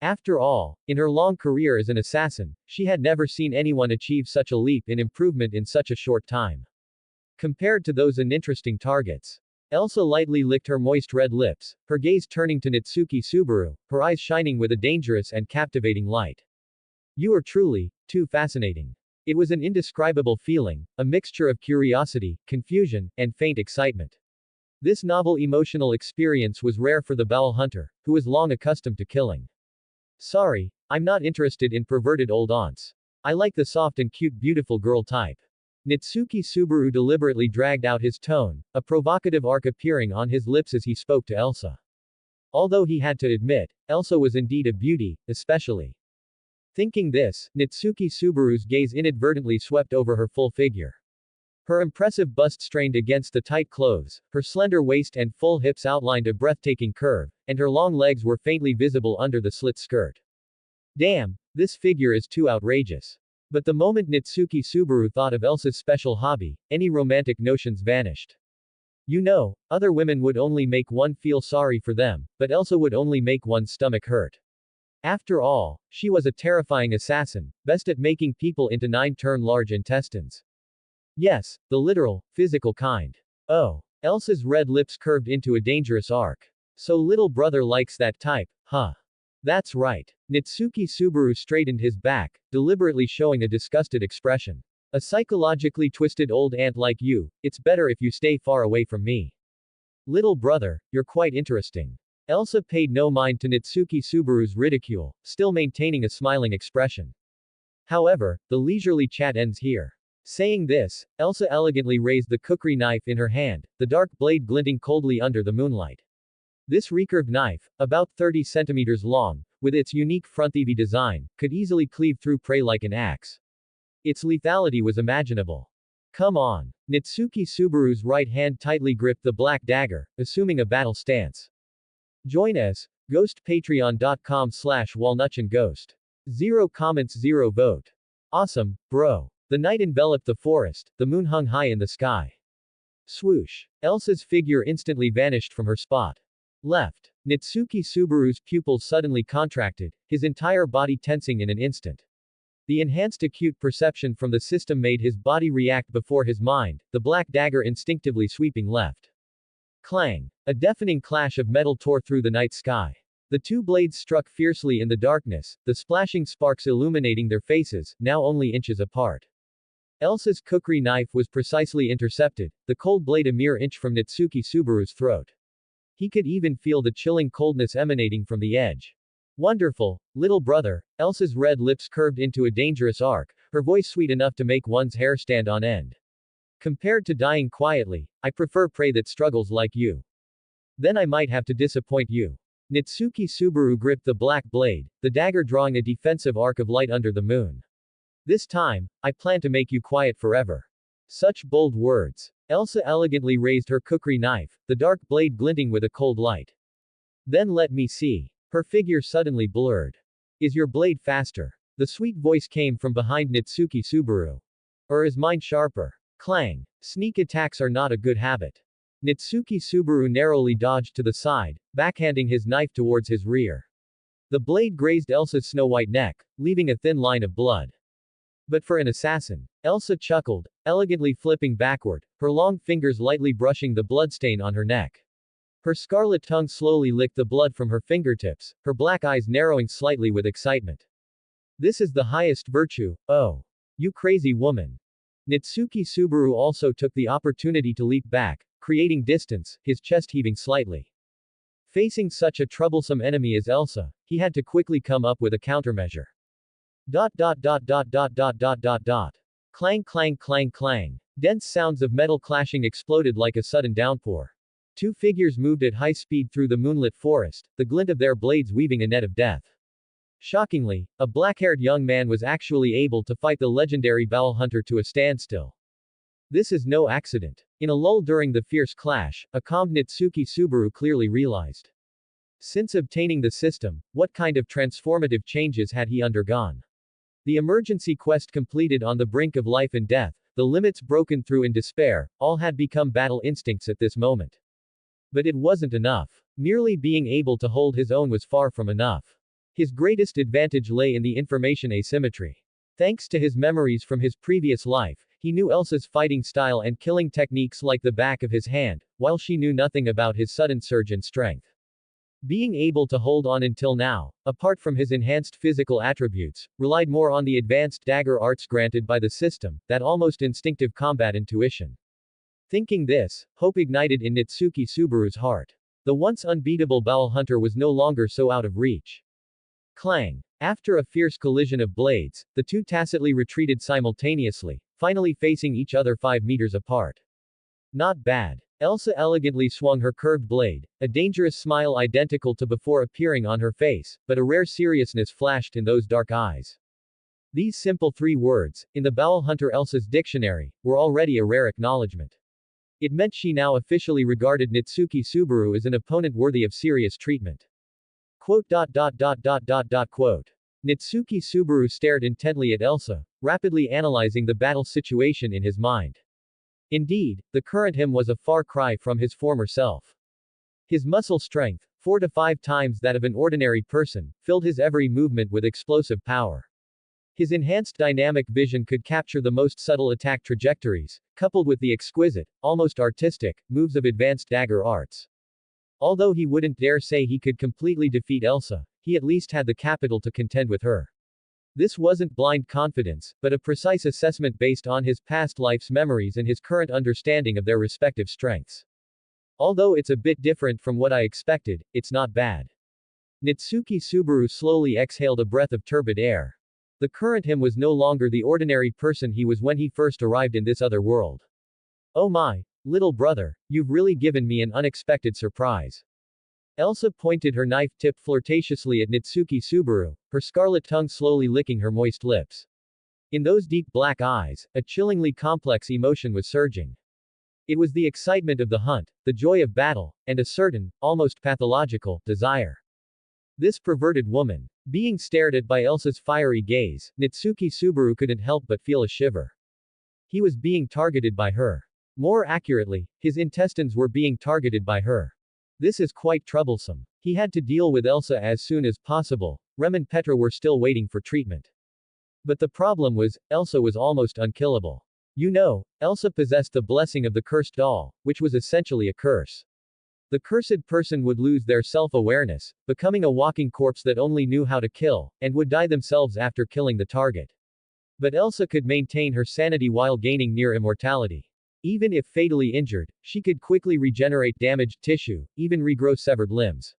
After all, in her long career as an assassin, she had never seen anyone achieve such a leap in improvement in such a short time. Compared to those uninteresting targets. Elsa lightly licked her moist red lips, her gaze turning to Nitsuki Subaru, her eyes shining with a dangerous and captivating light. You are truly, too fascinating. It was an indescribable feeling, a mixture of curiosity, confusion, and faint excitement. This novel emotional experience was rare for the bowel hunter, who was long accustomed to killing. Sorry, I'm not interested in perverted old aunts. I like the soft and cute beautiful girl type. Nitsuki Subaru deliberately dragged out his tone, a provocative arc appearing on his lips as he spoke to Elsa. Although he had to admit, Elsa was indeed a beauty, especially. Thinking this, Nitsuki Subaru's gaze inadvertently swept over her full figure. Her impressive bust strained against the tight clothes, her slender waist and full hips outlined a breathtaking curve, and her long legs were faintly visible under the slit skirt. Damn, this figure is too outrageous. But the moment Nitsuki Subaru thought of Elsa's special hobby, any romantic notions vanished. You know, other women would only make one feel sorry for them, but Elsa would only make one's stomach hurt. After all, she was a terrifying assassin, best at making people into 9-turn large intestines. Yes, the literal, physical kind. Oh. Elsa's red lips curved into a dangerous arc. So little brother likes that type, huh? That's right. Nitsuki Subaru straightened his back, deliberately showing a disgusted expression. A psychologically twisted old ant like you, it's better if you stay far away from me. Little brother, you're quite interesting. Elsa paid no mind to Nitsuki Subaru's ridicule, still maintaining a smiling expression. However, the leisurely chat ends here. Saying this, Elsa elegantly raised the cookery knife in her hand, the dark blade glinting coldly under the moonlight. This recurved knife, about 30 centimeters long, with its unique front-heavy design, could easily cleave through prey like an axe. Its lethality was imaginable. Come on. Nitsuki Subaru's right hand tightly gripped the black dagger, assuming a battle stance. Join us, ghostpatreon.com/walnutchandghost. 0 comments 0 vote. Awesome, bro. The night enveloped the forest, the moon hung high in the sky. Swoosh. Elsa's figure instantly vanished from her spot. Left. Nitsuki Subaru's pupils suddenly contracted, his entire body tensing in an instant. The enhanced acute perception from the system made his body react before his mind, the black dagger instinctively sweeping left. Clang. A deafening clash of metal tore through the night sky. The two blades struck fiercely in the darkness, the splashing sparks illuminating their faces, now only inches apart. Elsa's cookery knife was precisely intercepted, the cold blade a mere inch from Nitsuki Subaru's throat. He could even feel the chilling coldness emanating from the edge. Wonderful, little brother. Elsa's red lips curved into a dangerous arc, her voice sweet enough to make one's hair stand on end. Compared to dying quietly, I prefer prey that struggles like you. Then I might have to disappoint you. Nitsuki Subaru gripped the black blade, the dagger drawing a defensive arc of light under the moon. This time, I plan to make you quiet forever. Such bold words. Elsa elegantly raised her cookery knife, the dark blade glinting with a cold light. Then let me see. Her figure suddenly blurred. Is your blade faster? The sweet voice came from behind Nitsuki Subaru. Or is mine sharper? Clang. Sneak attacks are not a good habit. Nitsuki Subaru narrowly dodged to the side, backhanding his knife towards his rear. The blade grazed Elsa's snow-white neck, leaving a thin line of blood. But for an assassin. Elsa chuckled, elegantly flipping backward, her long fingers lightly brushing the bloodstain on her neck. Her scarlet tongue slowly licked the blood from her fingertips, her black eyes narrowing slightly with excitement. This is the highest virtue, oh. You crazy woman. Nitsuki Subaru also took the opportunity to leap back, creating distance, his chest heaving slightly. Facing such a troublesome enemy as Elsa, he had to quickly come up with a countermeasure. Clang clang clang clang. Dense sounds of metal clashing exploded like a sudden downpour. Two figures moved at high speed through the moonlit forest, the glint of their blades weaving a net of death. Shockingly, a black-haired young man was actually able to fight the legendary Bowel Hunter to a standstill. This is no accident. In a lull during the fierce clash, a calm Nitsuki Subaru clearly realized. Since obtaining the system, what kind of transformative changes had he undergone? The emergency quest completed on the brink of life and death, the limits broken through in despair, all had become battle instincts at this moment. But it wasn't enough. Merely being able to hold his own was far from enough. His greatest advantage lay in the information asymmetry. Thanks to his memories from his previous life, he knew Elsa's fighting style and killing techniques like the back of his hand, while she knew nothing about his sudden surge in strength. Being able to hold on until now, apart from his enhanced physical attributes, relied more on the advanced dagger arts granted by the system, that almost instinctive combat intuition. Thinking this, hope ignited in Nitsuki Subaru's heart. The once unbeatable Bowel Hunter was no longer so out of reach. Clang. After a fierce collision of blades, the two tacitly retreated simultaneously, finally facing each other 5 meters apart. Not bad. Elsa elegantly swung her curved blade, a dangerous smile identical to before appearing on her face, but a rare seriousness flashed in those dark eyes. These simple 3 words, in the Bowel Hunter Elsa's dictionary, were already a rare acknowledgement. It meant she now officially regarded Nitsuki Subaru as an opponent worthy of serious treatment. Quote. Quote. Nitsuki Subaru stared intently at Elsa, rapidly analyzing the battle situation in his mind. Indeed, the current him was a far cry from his former self. His muscle strength, 4 to 5 times that of an ordinary person, filled his every movement with explosive power. His enhanced dynamic vision could capture the most subtle attack trajectories, coupled with the exquisite, almost artistic, moves of advanced dagger arts. Although he wouldn't dare say he could completely defeat Elsa, he at least had the capital to contend with her. This wasn't blind confidence, but a precise assessment based on his past life's memories and his current understanding of their respective strengths. Although it's a bit different from what I expected, it's not bad. Nitsuki Subaru slowly exhaled a breath of turbid air. The current him was no longer the ordinary person he was when he first arrived in this other world. Oh my, little brother, you've really given me an unexpected surprise. Elsa pointed her knife tip flirtatiously at Nitsuki Subaru, her scarlet tongue slowly licking her moist lips. In those deep black eyes, a chillingly complex emotion was surging. It was the excitement of the hunt, the joy of battle, and a certain, almost pathological, desire. This perverted woman. Being stared at by Elsa's fiery gaze, Nitsuki Subaru couldn't help but feel a shiver. He was being targeted by her. More accurately, his intestines were being targeted by her. This is quite troublesome. He had to deal with Elsa as soon as possible. Rem and Petra were still waiting for treatment. But the problem was, Elsa was almost unkillable. You know, Elsa possessed the blessing of the cursed doll, which was essentially a curse. The cursed person would lose their self-awareness, becoming a walking corpse that only knew how to kill, and would die themselves after killing the target. But Elsa could maintain her sanity while gaining near immortality. Even if fatally injured, she could quickly regenerate damaged tissue, even regrow severed limbs.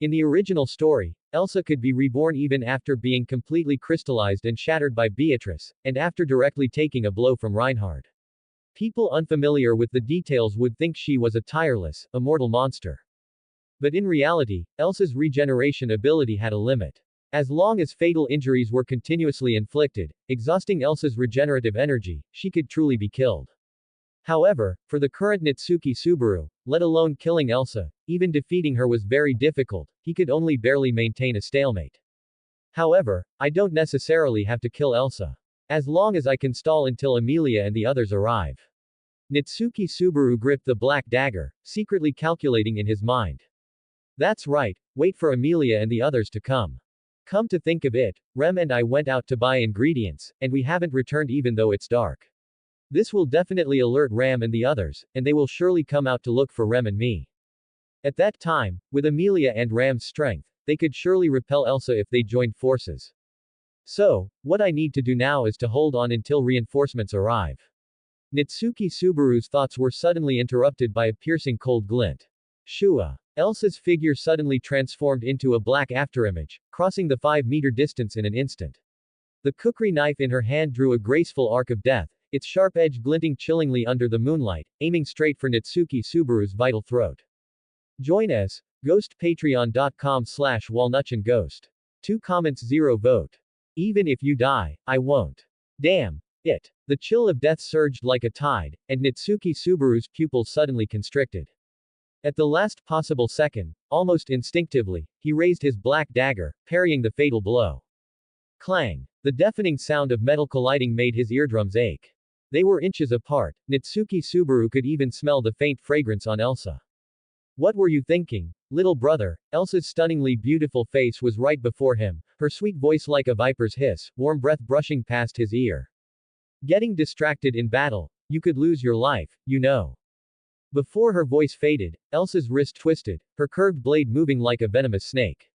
In the original story, Elsa could be reborn even after being completely crystallized and shattered by Beatrice, and after directly taking a blow from Reinhard. People unfamiliar with the details would think she was a tireless, immortal monster. But in reality, Elsa's regeneration ability had a limit. As long as fatal injuries were continuously inflicted, exhausting Elsa's regenerative energy, she could truly be killed. However, for the current Nitsuki Subaru, let alone killing Elsa, even defeating her was very difficult, he could only barely maintain a stalemate. However, I don't necessarily have to kill Elsa. As long as I can stall until Emilia and the others arrive. Nitsuki Subaru gripped the black dagger, secretly calculating in his mind. That's right, wait for Emilia and the others to come. Come to think of it, Rem and I went out to buy ingredients, and we haven't returned even though it's dark. This will definitely alert Ram and the others, and they will surely come out to look for Rem and me. At that time, with Emilia and Ram's strength, they could surely repel Elsa if they joined forces. So, what I need to do now is to hold on until reinforcements arrive. Nitsuki Subaru's thoughts were suddenly interrupted by a piercing cold glint. Shua. Elsa's figure suddenly transformed into a black afterimage, crossing the 5-meter distance in an instant. The kukri knife in her hand drew a graceful arc of death, its sharp edge glinting chillingly under the moonlight, aiming straight for Nitsuki Subaru's vital throat. Join us, ghostpatreon.com/walnutchandghost. 2 comments 0 vote. Even if you die, I won't. Damn it. The chill of death surged like a tide, and Nitsuki Subaru's pupils suddenly constricted. At the last possible second, almost instinctively, he raised his black dagger, parrying the fatal blow. Clang. The deafening sound of metal colliding made his eardrums ache. They were inches apart. Nitsuki Subaru could even smell the faint fragrance on Elsa. What were you thinking, little brother? Elsa's stunningly beautiful face was right before him, her sweet voice like a viper's hiss, warm breath brushing past his ear. Getting distracted in battle, you could lose your life, you know. Before her voice faded, Elsa's wrist twisted, her curved blade moving like a venomous snake.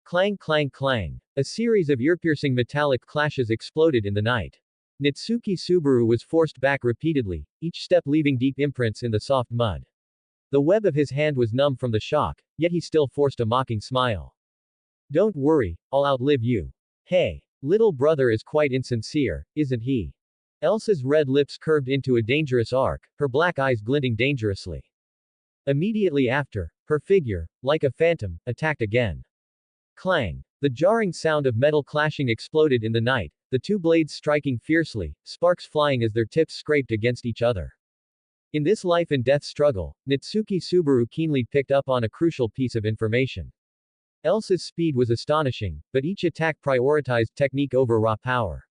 Clang clang clang. A series of ear-piercing metallic clashes exploded in the night. Nitsuki Subaru was forced back repeatedly, each step leaving deep imprints in the soft mud. The web of his hand was numb from the shock, yet he still forced a mocking smile. Don't worry, I'll outlive you. Hey, little brother is quite insincere, isn't he? Elsa's red lips curved into a dangerous arc, her black eyes glinting dangerously. Immediately after, her figure, like a phantom, attacked again. Clang. The jarring sound of metal clashing exploded in the night, the two blades striking fiercely, sparks flying as their tips scraped against each other. In this life and death struggle, Natsuki Subaru keenly picked up on a crucial piece of information. Elsa's speed was astonishing, but each attack prioritized technique over raw power.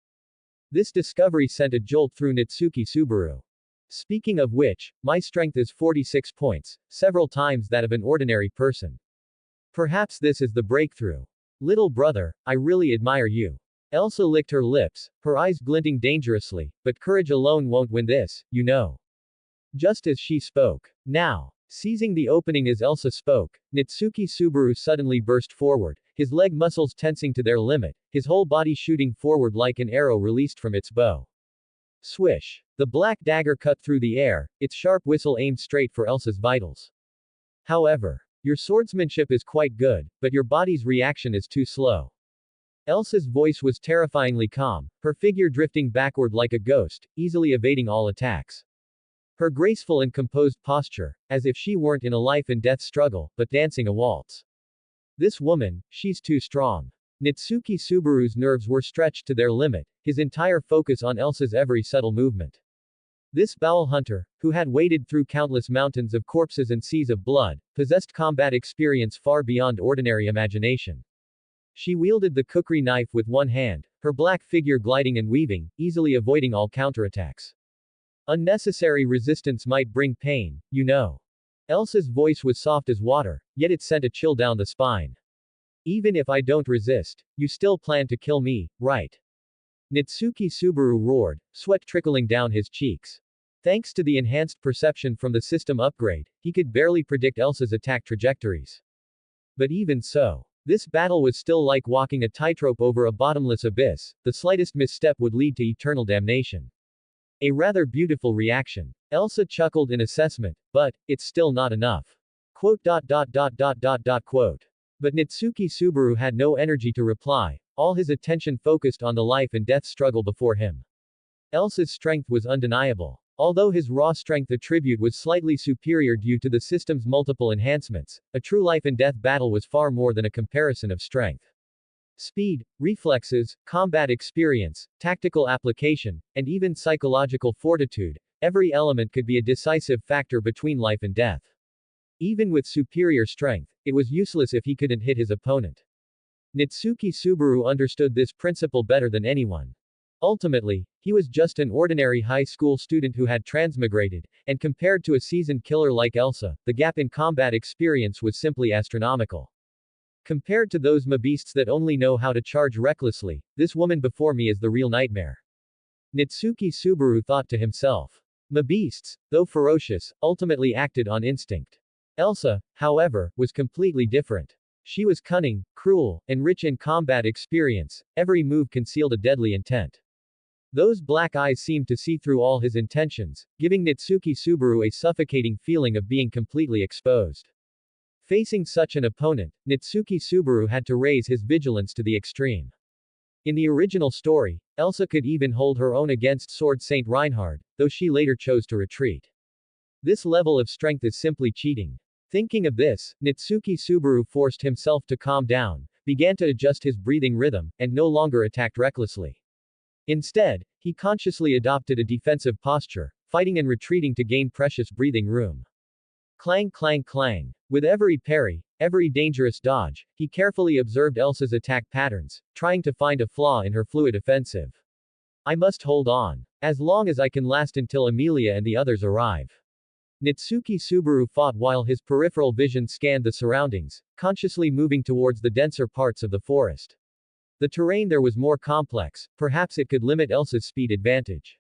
This discovery sent a jolt through Natsuki Subaru. Speaking of which, my strength is 46 points, several times that of an ordinary person. Perhaps this is the breakthrough. Little brother, I really admire you. Elsa licked her lips, her eyes glinting dangerously, but courage alone won't win this, you know. Just as she spoke. Now, seizing the opening as Elsa spoke, Natsuki Subaru suddenly burst forward, his leg muscles tensing to their limit, his whole body shooting forward like an arrow released from its bow. Swish. The black dagger cut through the air, its sharp whistle aimed straight for Elsa's vitals. However, your swordsmanship is quite good, but your body's reaction is too slow. Elsa's voice was terrifyingly calm, her figure drifting backward like a ghost, easily evading all attacks. Her graceful and composed posture, as if she weren't in a life and death struggle, but dancing a waltz. This woman, she's too strong. Natsuki Subaru's nerves were stretched to their limit, his entire focus on Elsa's every subtle movement. This bowel hunter, who had waded through countless mountains of corpses and seas of blood, possessed combat experience far beyond ordinary imagination. She wielded the kukri knife with one hand, her black figure gliding and weaving, easily avoiding all counterattacks. Unnecessary resistance might bring pain, you know. Elsa's voice was soft as water, yet it sent a chill down the spine. Even if I don't resist, you still plan to kill me, right? Natsuki Subaru roared, sweat trickling down his cheeks. Thanks to the enhanced perception from the system upgrade, he could barely predict Elsa's attack trajectories. But even so, this battle was still like walking a tightrope over a bottomless abyss, the slightest misstep would lead to eternal damnation. A rather beautiful reaction. Elsa chuckled in assessment, but, it's still not enough. Quote. But Natsuki Subaru had no energy to reply, all his attention focused on the life and death struggle before him. Elsa's strength was undeniable. Although his raw strength attribute was slightly superior due to the system's multiple enhancements, a true life and death battle was far more than a comparison of strength. Speed, reflexes, combat experience, tactical application, and even psychological fortitude, every element could be a decisive factor between life and death. Even with superior strength, it was useless if he couldn't hit his opponent. Natsuki Subaru understood this principle better than anyone. Ultimately, he was just an ordinary high school student who had transmigrated, and compared to a seasoned killer like Elsa, the gap in combat experience was simply astronomical. Compared to those mabeasts that only know how to charge recklessly, this woman before me is the real nightmare. Natsuki Subaru thought to himself. Mabeasts, though ferocious, ultimately acted on instinct. Elsa, however, was completely different. She was cunning, cruel, and rich in combat experience, every move concealed a deadly intent. Those black eyes seemed to see through all his intentions, giving Natsuki Subaru a suffocating feeling of being completely exposed. Facing such an opponent, Natsuki Subaru had to raise his vigilance to the extreme. In the original story, Elsa could even hold her own against Sword Saint Reinhard, though she later chose to retreat. This level of strength is simply cheating. Thinking of this, Natsuki Subaru forced himself to calm down, began to adjust his breathing rhythm, and no longer attacked recklessly. Instead, he consciously adopted a defensive posture, fighting and retreating to gain precious breathing room. Clang clang clang. With every parry, every dangerous dodge, he carefully observed Elsa's attack patterns, trying to find a flaw in her fluid offensive. I must hold on. As long as I can last until Amelia and the others arrive. Natsuki Subaru fought while his peripheral vision scanned the surroundings, consciously moving towards the denser parts of the forest. The terrain there was more complex, perhaps it could limit Elsa's speed advantage.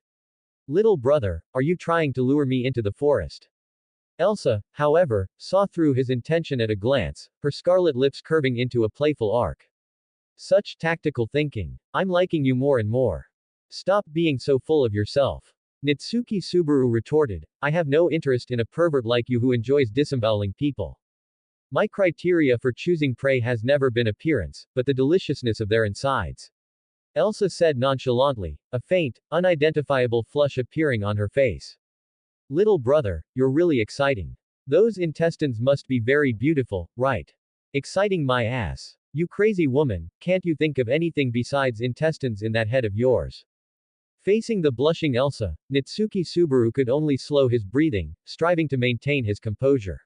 Little brother, are you trying to lure me into the forest? Elsa, however, saw through his intention at a glance, her scarlet lips curving into a playful arc. Such tactical thinking. I'm liking you more and more. Stop being so full of yourself. Natsuki Subaru retorted, I have no interest in a pervert like you who enjoys disemboweling people. My criteria for choosing prey has never been appearance, but the deliciousness of their insides. Elsa said nonchalantly, a faint, unidentifiable flush appearing on her face. Little brother, you're really exciting. Those intestines must be very beautiful, right? Exciting my ass. You crazy woman, can't you think of anything besides intestines in that head of yours? Facing the blushing Elsa, Nitsuki Subaru could only slow his breathing, striving to maintain his composure.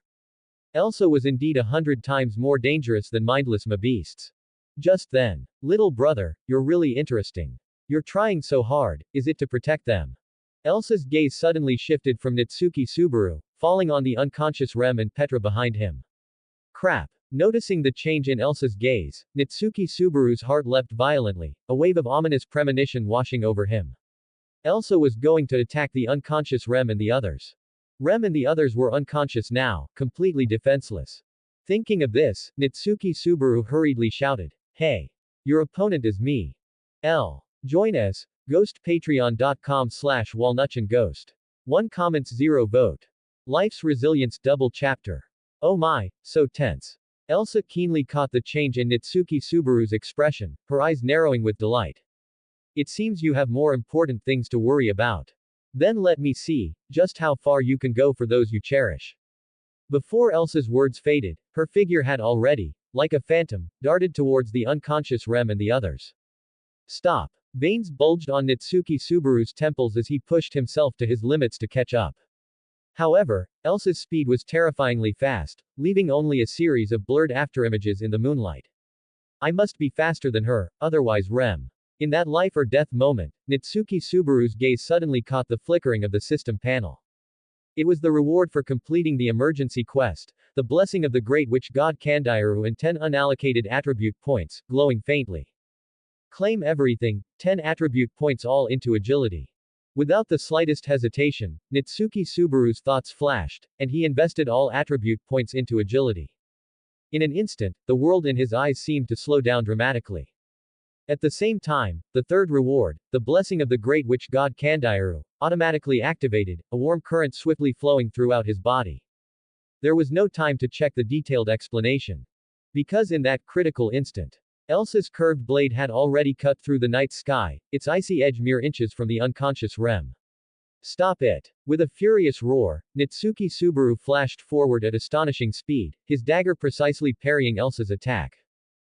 Elsa was indeed 100 times more dangerous than mindless beasts. Just then. Little brother, you're really interesting. You're trying so hard, is it to protect them? Elsa's gaze suddenly shifted from Nitsuki Subaru, falling on the unconscious Rem and Petra behind him. Crap. Noticing the change in Elsa's gaze, Nitsuki Subaru's heart leapt violently, a wave of ominous premonition washing over him. Elsa was going to attack the unconscious Rem and the others. Rem and the others were unconscious now, completely defenseless. Thinking of this, Nitsuki Subaru hurriedly shouted, "Hey! Your opponent is me. Join us, ghostpatreon.com/walnutchandghost. 1 comments 0 vote. Life's Resilience Double Chapter. Oh my, so tense." Elsa keenly caught the change in Nitsuki Subaru's expression, her eyes narrowing with delight. It seems you have more important things to worry about. Then let me see, just how far you can go for those you cherish. Before Elsa's words faded, her figure had already, like a phantom, darted towards the unconscious Rem and the others. Stop. Veins bulged on Nitsuki Subaru's temples as he pushed himself to his limits to catch up. However, Elsa's speed was terrifyingly fast, leaving only a series of blurred afterimages in the moonlight. I must be faster than her, otherwise Rem. In that life or death moment, Nitsuki Subaru's gaze suddenly caught the flickering of the system panel. It was the reward for completing the emergency quest, the blessing of the great witch god Kandairu and 10 unallocated attribute points, glowing faintly. Claim everything, 10 attribute points all into agility. Without the slightest hesitation, Nitsuki Subaru's thoughts flashed, and he invested all attribute points into agility. In an instant, the world in his eyes seemed to slow down dramatically. At the same time, the third reward, the blessing of the great witch god Kandairu, automatically activated, a warm current swiftly flowing throughout his body. There was no time to check the detailed explanation. Because in that critical instant, Elsa's curved blade had already cut through the night sky, its icy edge mere inches from the unconscious Rem. Stop it! With a furious roar, Nitsuki Subaru flashed forward at astonishing speed, his dagger precisely parrying Elsa's attack.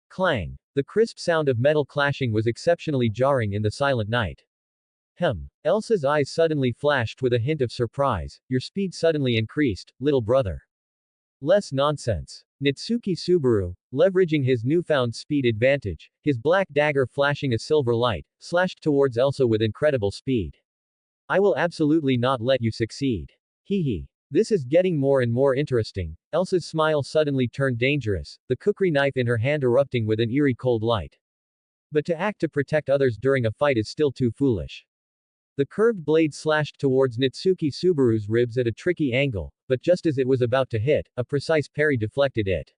Clang! The crisp sound of metal clashing was exceptionally jarring in the silent night. Elsa's eyes suddenly flashed with a hint of surprise. Your speed suddenly increased, little brother. Less nonsense. Nitsuki Subaru, leveraging his newfound speed advantage, his black dagger flashing a silver light, slashed towards Elsa with incredible speed. I will absolutely not let you succeed. Hee. This is getting more and more interesting. Elsa's smile suddenly turned dangerous, the kukri knife in her hand erupting with an eerie cold light. But to act to protect others during a fight is still too foolish. The curved blade slashed towards Nitsuki Subaru's ribs at a tricky angle, but just as it was about to hit, a precise parry deflected it.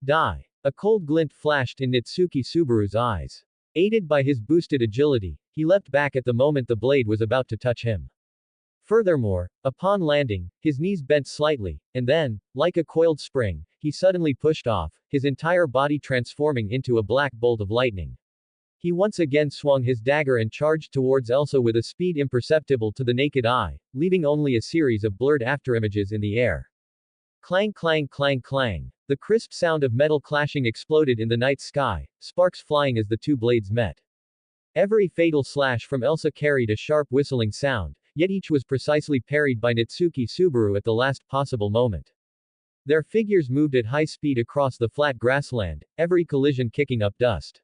Die. A cold glint flashed in Nitsuki Subaru's eyes. Aided by his boosted agility, he leapt back at the moment the blade was about to touch him. Furthermore, upon landing, his knees bent slightly, and then, like a coiled spring, he suddenly pushed off, his entire body transforming into a black bolt of lightning. He once again swung his dagger and charged towards Elsa with a speed imperceptible to the naked eye, leaving only a series of blurred afterimages in the air. Clang clang clang clang. The crisp sound of metal clashing exploded in the night sky, sparks flying as the two blades met. Every fatal slash from Elsa carried a sharp whistling sound, yet each was precisely parried by Nitsuki Subaru at the last possible moment. Their figures moved at high speed across the flat grassland, every collision kicking up dust.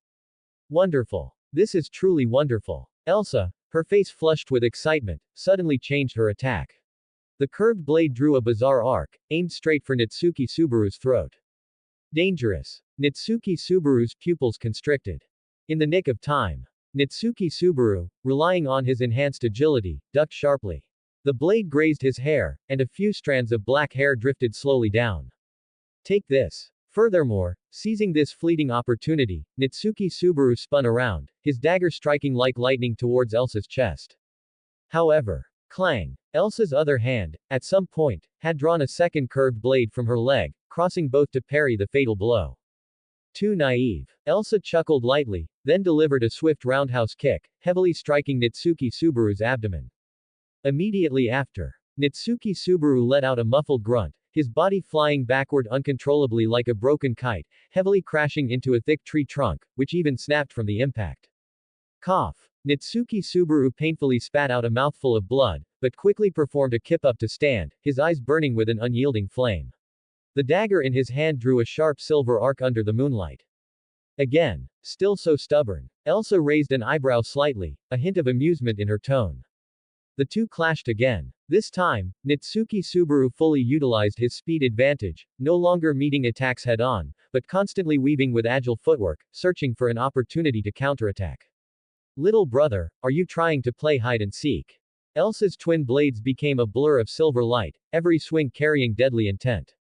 Wonderful. This is truly wonderful. Elsa, her face flushed with excitement, suddenly changed her attack. The curved blade drew a bizarre arc, aimed straight for Nitsuki Subaru's throat. Dangerous. Nitsuki Subaru's pupils constricted. In the nick of time, Nitsuki Subaru, relying on his enhanced agility, ducked sharply. The blade grazed his hair, and a few strands of black hair drifted slowly down. Take this. Furthermore, seizing this fleeting opportunity, Nitsuki Subaru spun around, his dagger striking like lightning towards Elsa's chest. However, clang! Elsa's other hand, at some point, had drawn a second curved blade from her leg, crossing both to parry the fatal blow. Too naive. Elsa chuckled lightly, then delivered a swift roundhouse kick, heavily striking Nitsuki Subaru's abdomen. Immediately after, Nitsuki Subaru let out a muffled grunt, his body flying backward uncontrollably like a broken kite, heavily crashing into a thick tree trunk, which even snapped from the impact. Cough. Nitsuki Subaru painfully spat out a mouthful of blood, but quickly performed a kip up to stand, his eyes burning with an unyielding flame. The dagger in his hand drew a sharp silver arc under the moonlight. Again. Still so stubborn. Elsa raised an eyebrow slightly, a hint of amusement in her tone. The two clashed again. This time, Nitsuki Subaru fully utilized his speed advantage, no longer meeting attacks head-on, but constantly weaving with agile footwork, searching for an opportunity to counterattack. Little brother, are you trying to play hide-and-seek? Elsa's twin blades became a blur of silver light, every swing carrying deadly intent.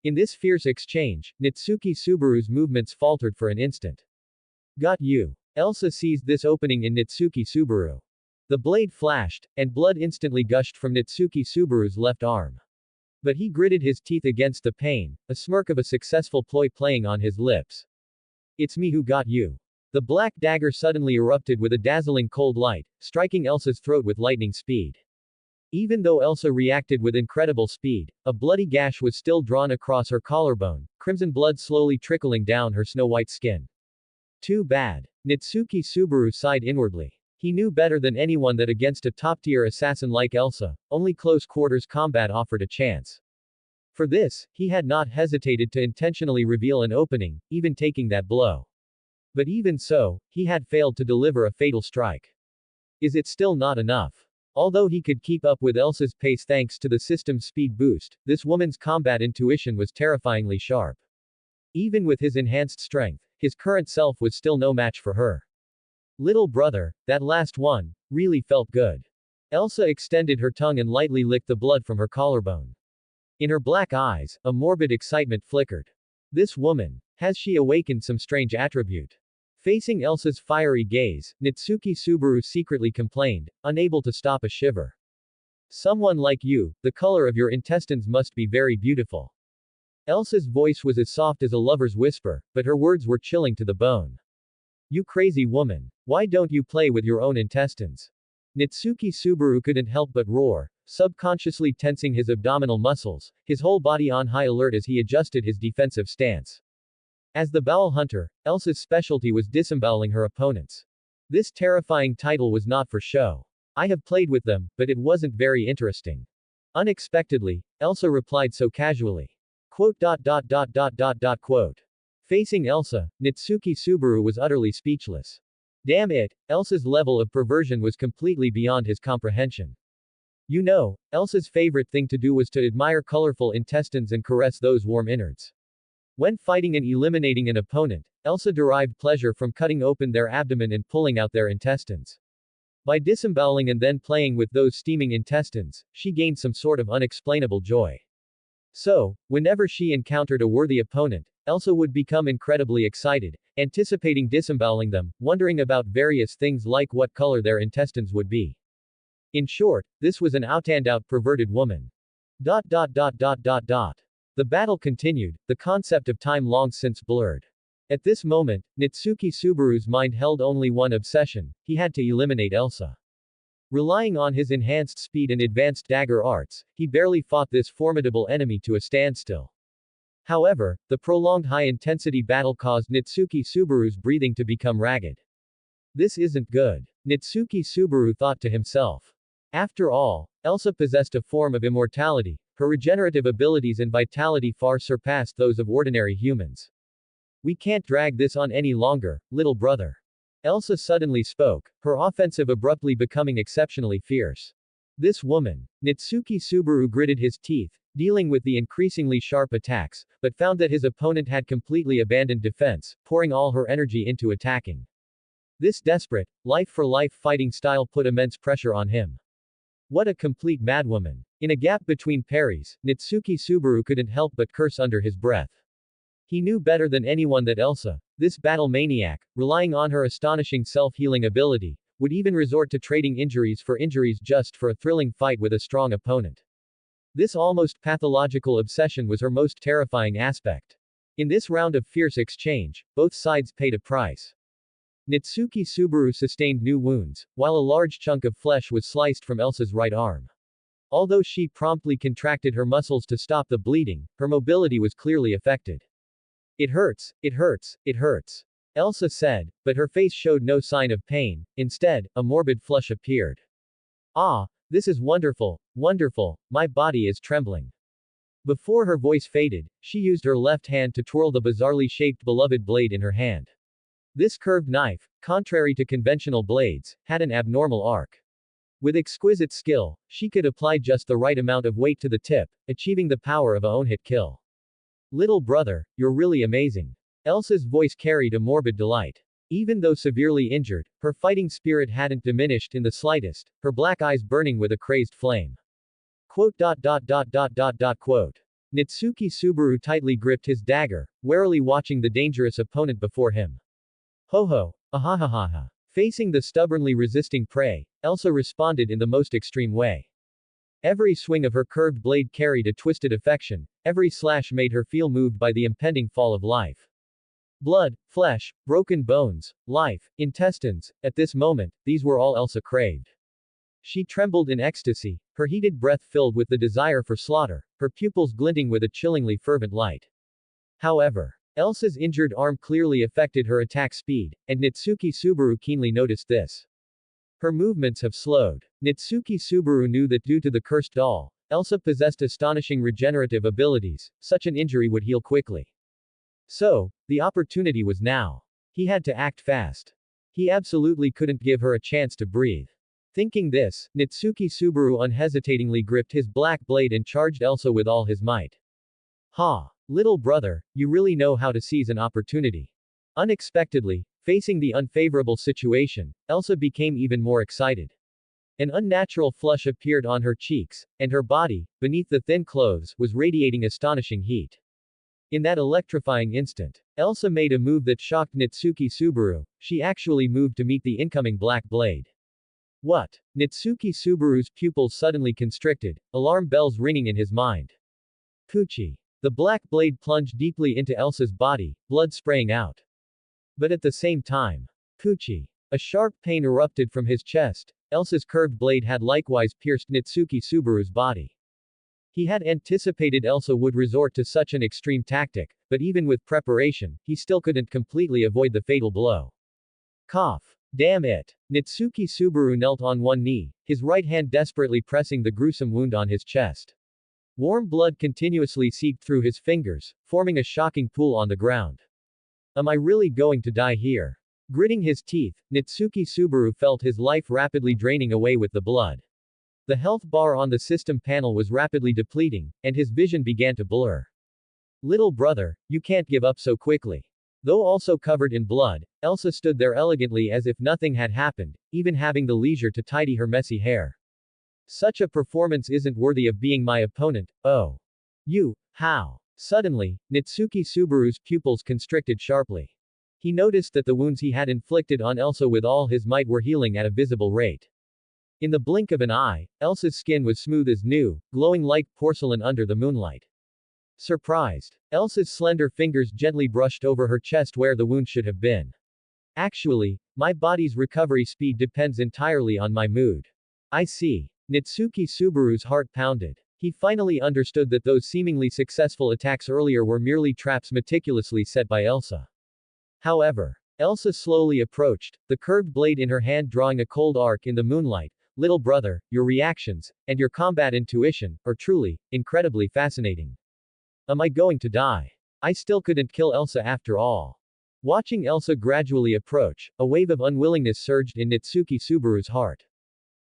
In this fierce exchange, Nitsuki Subaru's movements faltered for an instant. Got you. Elsa seized this opening in Nitsuki Subaru. The blade flashed, and blood instantly gushed from Nitsuki Subaru's left arm. But he gritted his teeth against the pain, a smirk of a successful ploy playing on his lips. It's me who got you. The black dagger suddenly erupted with a dazzling cold light, striking Elsa's throat with lightning speed. Even though Elsa reacted with incredible speed, a bloody gash was still drawn across her collarbone, crimson blood slowly trickling down her snow-white skin. Too bad. Nitsuki Subaru sighed inwardly. He knew better than anyone that against a top-tier assassin like Elsa, only close-quarters combat offered a chance. For this, he had not hesitated to intentionally reveal an opening, even taking that blow. But even so, he had failed to deliver a fatal strike. Is it still not enough? Although he could keep up with Elsa's pace thanks to the system's speed boost, this woman's combat intuition was terrifyingly sharp. Even with his enhanced strength, his current self was still no match for her. Little brother, that last one, really felt good. Elsa extended her tongue and lightly licked the blood from her collarbone. In her black eyes, a morbid excitement flickered. This woman, has she awakened some strange attribute? Facing Elsa's fiery gaze, Nitsuki Subaru secretly complained, unable to stop a shiver. Someone like you, the color of your intestines must be very beautiful. Elsa's voice was as soft as a lover's whisper, but her words were chilling to the bone. You crazy woman. Why don't you play with your own intestines? Nitsuki Subaru couldn't help but roar, subconsciously tensing his abdominal muscles, his whole body on high alert as he adjusted his defensive stance. As the bowel hunter, Elsa's specialty was disemboweling her opponents. This terrifying title was not for show. I have played with them, but it wasn't very interesting. Unexpectedly, Elsa replied so casually. Quote. Facing Elsa, Nitsuki Subaru was utterly speechless. Damn it, Elsa's level of perversion was completely beyond his comprehension. You know, Elsa's favorite thing to do was to admire colorful intestines and caress those warm innards. When fighting and eliminating an opponent, Elsa derived pleasure from cutting open their abdomen and pulling out their intestines. By disemboweling and then playing with those steaming intestines, she gained some sort of unexplainable joy. So, whenever she encountered a worthy opponent, Elsa would become incredibly excited, anticipating disemboweling them, wondering about various things like what color their intestines would be. In short, this was an out-and-out perverted woman. The battle continued, the concept of time long since blurred. At this moment, Nitsuki Subaru's mind held only one obsession: he had to eliminate Elsa. Relying on his enhanced speed and advanced dagger arts, he barely fought this formidable enemy to a standstill. However, the prolonged high-intensity battle caused Nitsuki Subaru's breathing to become ragged. This isn't good. Nitsuki Subaru thought to himself. After all, Elsa possessed a form of immortality. Her regenerative abilities and vitality far surpassed those of ordinary humans. We can't drag this on any longer, little brother. Elsa suddenly spoke, her offensive abruptly becoming exceptionally fierce. This woman. Nitsuki Subaru gritted his teeth, dealing with the increasingly sharp attacks, but found that his opponent had completely abandoned defense, pouring all her energy into attacking. This desperate, life-for-life fighting style put immense pressure on him. What a complete madwoman. In a gap between parries, Nitsuki Subaru couldn't help but curse under his breath. He knew better than anyone that Elsa, this battle maniac, relying on her astonishing self-healing ability, would even resort to trading injuries for injuries just for a thrilling fight with a strong opponent. This almost pathological obsession was her most terrifying aspect. In this round of fierce exchange, both sides paid a price. Nitsuki Subaru sustained new wounds, while a large chunk of flesh was sliced from Elsa's right arm. Although she promptly contracted her muscles to stop the bleeding, her mobility was clearly affected. It hurts, it hurts, it hurts, Elsa said, but her face showed no sign of pain. Instead, a morbid flush appeared. Ah, this is wonderful, wonderful, my body is trembling. Before her voice faded, she used her left hand to twirl the bizarrely shaped beloved blade in her hand. This curved knife, contrary to conventional blades, had an abnormal arc. With exquisite skill, she could apply just the right amount of weight to the tip, achieving the power of a one-hit kill. Little brother, you're really amazing. Elsa's voice carried a morbid delight. Even though severely injured, her fighting spirit hadn't diminished in the slightest, her black eyes burning with a crazed flame. Quote. Nitsuki Subaru tightly gripped his dagger, warily watching the dangerous opponent before him. Ho ho, ahahaha. Facing the stubbornly resisting prey, Elsa responded in the most extreme way. Every swing of her curved blade carried a twisted affection, every slash made her feel moved by the impending fall of life. Blood, flesh, broken bones, life, intestines, at this moment, these were all Elsa craved. She trembled in ecstasy, her heated breath filled with the desire for slaughter, her pupils glinting with a chillingly fervent light. However, Elsa's injured arm clearly affected her attack speed, and Nitsuki Subaru keenly noticed this. Her movements have slowed. Nitsuki Subaru knew that due to the cursed doll, Elsa possessed astonishing regenerative abilities, such an injury would heal quickly. So, the opportunity was now. He had to act fast. He absolutely couldn't give her a chance to breathe. Thinking this, Nitsuki Subaru unhesitatingly gripped his black blade and charged Elsa with all his might. Ha! Little brother, you really know how to seize an opportunity. Unexpectedly, facing the unfavorable situation, Elsa became even more excited. An unnatural flush appeared on her cheeks, and her body, beneath the thin clothes, was radiating astonishing heat. In that electrifying instant, Elsa made a move that shocked Nitsuki Subaru. She actually moved to meet the incoming black blade. What? Nitsuki Subaru's pupils suddenly constricted, alarm bells ringing in his mind. Poochie. The black blade plunged deeply into Elsa's body, blood spraying out. But at the same time, Poochie. A sharp pain erupted from his chest. Elsa's curved blade had likewise pierced Nitsuki Subaru's body. He had anticipated Elsa would resort to such an extreme tactic, but even with preparation, he still couldn't completely avoid the fatal blow. Cough. Damn it. Nitsuki Subaru knelt on one knee, his right hand desperately pressing the gruesome wound on his chest. Warm blood continuously seeped through his fingers, forming a shocking pool on the ground. Am I really going to die here? Gritting his teeth, Nitsuki Subaru felt his life rapidly draining away with the blood. The health bar on the system panel was rapidly depleting, and his vision began to blur. Little brother, you can't give up so quickly. Though also covered in blood, Elsa stood there elegantly as if nothing had happened, even having the leisure to tidy her messy hair. Such a performance isn't worthy of being my opponent, oh. You, how? Suddenly, Nitsuki Subaru's pupils constricted sharply. He noticed that the wounds he had inflicted on Elsa with all his might were healing at a visible rate. In the blink of an eye, Elsa's skin was smooth as new, glowing like porcelain under the moonlight. Surprised, Elsa's slender fingers gently brushed over her chest where the wound should have been. Actually, my body's recovery speed depends entirely on my mood. I see. Nitsuki Subaru's heart pounded. He finally understood that those seemingly successful attacks earlier were merely traps meticulously set by Elsa. However, Elsa slowly approached, the curved blade in her hand drawing a cold arc in the moonlight. Little brother, your reactions, and your combat intuition, are truly, incredibly fascinating. Am I going to die? I still couldn't kill Elsa after all. Watching Elsa gradually approach, a wave of unwillingness surged in Nitsuki Subaru's heart.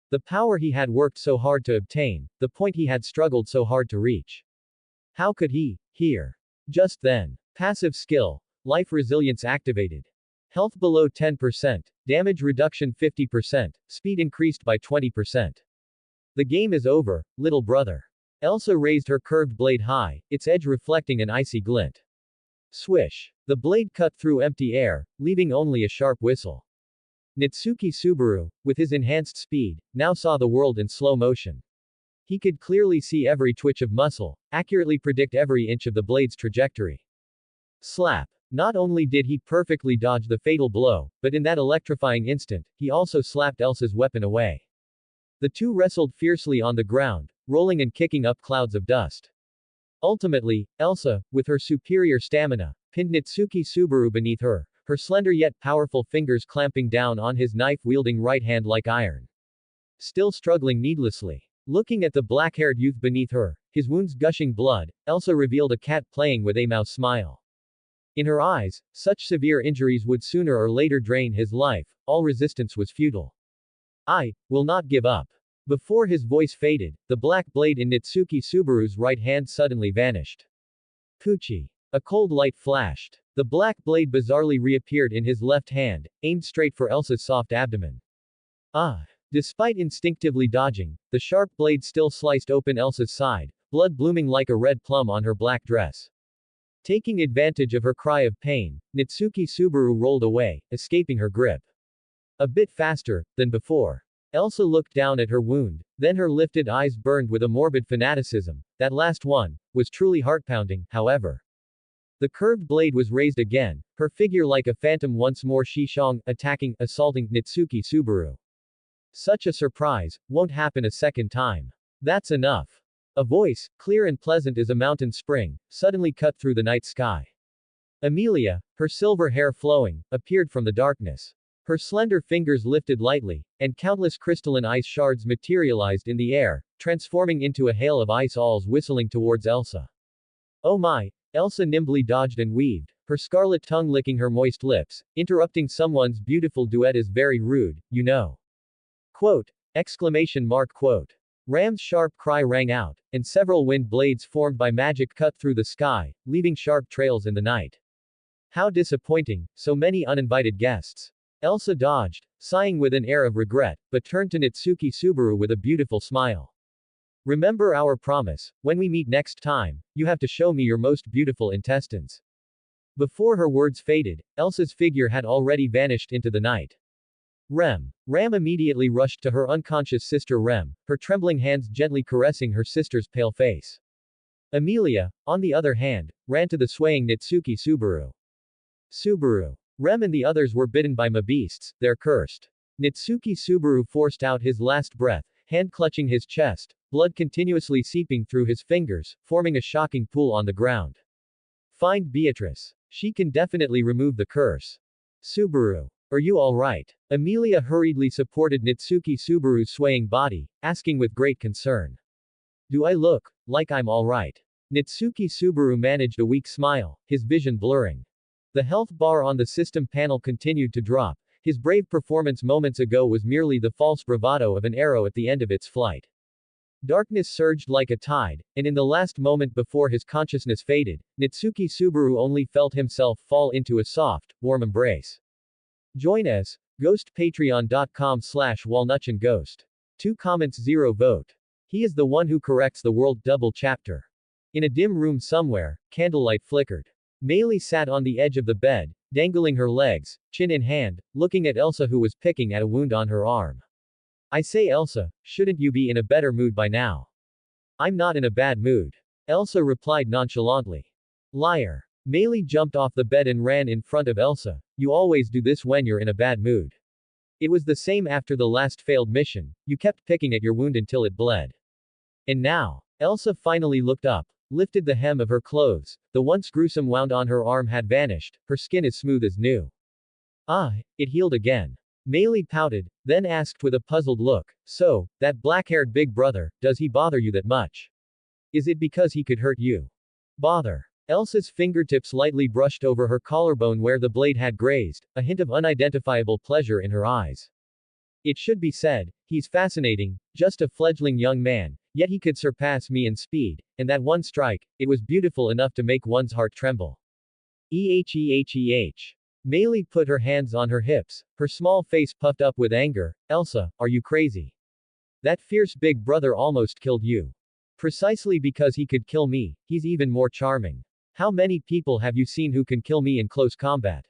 The power he had worked so hard to obtain, the point he had struggled so hard to reach. How could he, here? Just then. Passive skill. Life resilience activated. Health below 10%, damage reduction 50%, speed increased by 20%. The game is over, little brother. Elsa raised her curved blade high, its edge reflecting an icy glint. Swish. The blade cut through empty air, leaving only a sharp whistle. Nitsuki Subaru, with his enhanced speed, now saw the world in slow motion. He could clearly see every twitch of muscle, accurately predict every inch of the blade's trajectory. Slap. Not only did he perfectly dodge the fatal blow, but in that electrifying instant, he also slapped Elsa's weapon away. The two wrestled fiercely on the ground, rolling and kicking up clouds of dust. Ultimately, Elsa, with her superior stamina, pinned Nitsuki Subaru beneath her, her slender yet powerful fingers clamping down on his knife-wielding right hand like iron. Still struggling needlessly. Looking at the black-haired youth beneath her, his wounds gushing blood, Elsa revealed a cat playing with a mouse smile. In her eyes, such severe injuries would sooner or later drain his life, all resistance was futile. I will not give up. Before his voice faded, the black blade in Nitsuki Subaru's right hand suddenly vanished. Pucci. A cold light flashed. The black blade bizarrely reappeared in his left hand, aimed straight for Elsa's soft abdomen. Ah! Despite instinctively dodging, the sharp blade still sliced open Elsa's side, blood blooming like a red plum on her black dress. Taking advantage of her cry of pain, Nitsuki Subaru rolled away, escaping her grip. A bit faster than before. Elsa looked down at her wound, then her lifted eyes burned with a morbid fanaticism. That last one was truly heart-pounding, however. The curved blade was raised again, her figure like a phantom once more Shishong, attacking, assaulting Nitsuki Subaru. Such a surprise won't happen a second time. That's enough. A voice, clear and pleasant as a mountain spring, suddenly cut through the night sky. Amelia, her silver hair flowing, appeared from the darkness. Her slender fingers lifted lightly, and countless crystalline ice shards materialized in the air, transforming into a hail of ice owls whistling towards Elsa. Oh my! Elsa nimbly dodged and weaved, her scarlet tongue licking her moist lips. Interrupting someone's beautiful duet is very rude, you know. Quote! Exclamation mark quote. Ram's sharp cry rang out, and several wind blades formed by magic cut through the sky, leaving sharp trails in the night. How disappointing, so many uninvited guests. Elsa dodged, sighing with an air of regret, but turned to Nitsuki Subaru with a beautiful smile. Remember our promise, when we meet next time, you have to show me your most beautiful intestines. Before her words faded, Elsa's figure had already vanished into the night. Ram immediately rushed to her unconscious sister Rem, her trembling hands gently caressing her sister's pale face. Amelia, on the other hand, ran to the swaying Nitsuki Subaru. Rem and the others were bitten by mabeasts, they're cursed. Nitsuki Subaru forced out his last breath, hand clutching his chest, blood continuously seeping through his fingers, forming a shocking pool on the ground. Find Beatrice. She can definitely remove the curse. Subaru. Are you alright? Amelia hurriedly supported Nitsuki Subaru's swaying body, asking with great concern. Do I look like I'm alright? Nitsuki Subaru managed a weak smile, his vision blurring. The health bar on the system panel continued to drop. His brave performance moments ago was merely the false bravado of an arrow at the end of its flight. Darkness surged like a tide, and in the last moment before his consciousness faded, Nitsuki Subaru only felt himself fall into a soft, warm embrace. Join us, ghostpatreon.com/walnutchandghost. 2 comments 0 vote. He is the one who corrects the world. Double chapter. In a dim room somewhere, candlelight flickered. Meili sat on the edge of the bed, dangling her legs, chin in hand, looking at Elsa who was picking at a wound on her arm. I say Elsa, shouldn't you be in a better mood by now? I'm not in a bad mood. Elsa replied nonchalantly. Liar. Meili jumped off the bed and ran in front of Elsa. You always do this when you're in a bad mood. It was the same after the last failed mission, you kept picking at your wound until it bled. And now, Elsa finally looked up, lifted the hem of her clothes, the once gruesome wound on her arm had vanished, her skin is smooth as new. Ah, it healed again. Meili pouted, then asked with a puzzled look, so, that black-haired big brother, does he bother you that much? Is it because he could hurt you? Bother. Elsa's fingertips lightly brushed over her collarbone where the blade had grazed, a hint of unidentifiable pleasure in her eyes. It should be said, he's fascinating, just a fledgling young man, yet he could surpass me in speed, and that one strike, it was beautiful enough to make one's heart tremble. Meili put her hands on her hips, her small face puffed up with anger. Elsa, are you crazy? That fierce big brother almost killed you. Precisely because he could kill me, he's even more charming. How many people have you seen who can kill me in close combat?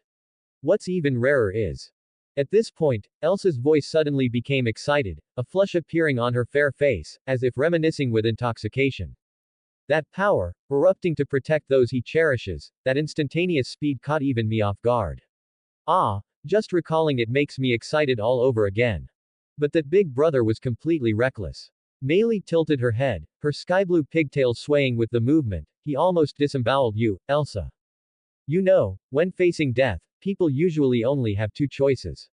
What's even rarer is. At this point, Elsa's voice suddenly became excited, a flush appearing on her fair face, as if reminiscing with intoxication. That power, erupting to protect those he cherishes, that instantaneous speed caught even me off guard. Ah, just recalling it makes me excited all over again. But that big brother was completely reckless. Meili tilted her head, her sky-blue pigtails swaying with the movement. He almost disemboweled you, Elsa. You know, when facing death, people usually only have two choices.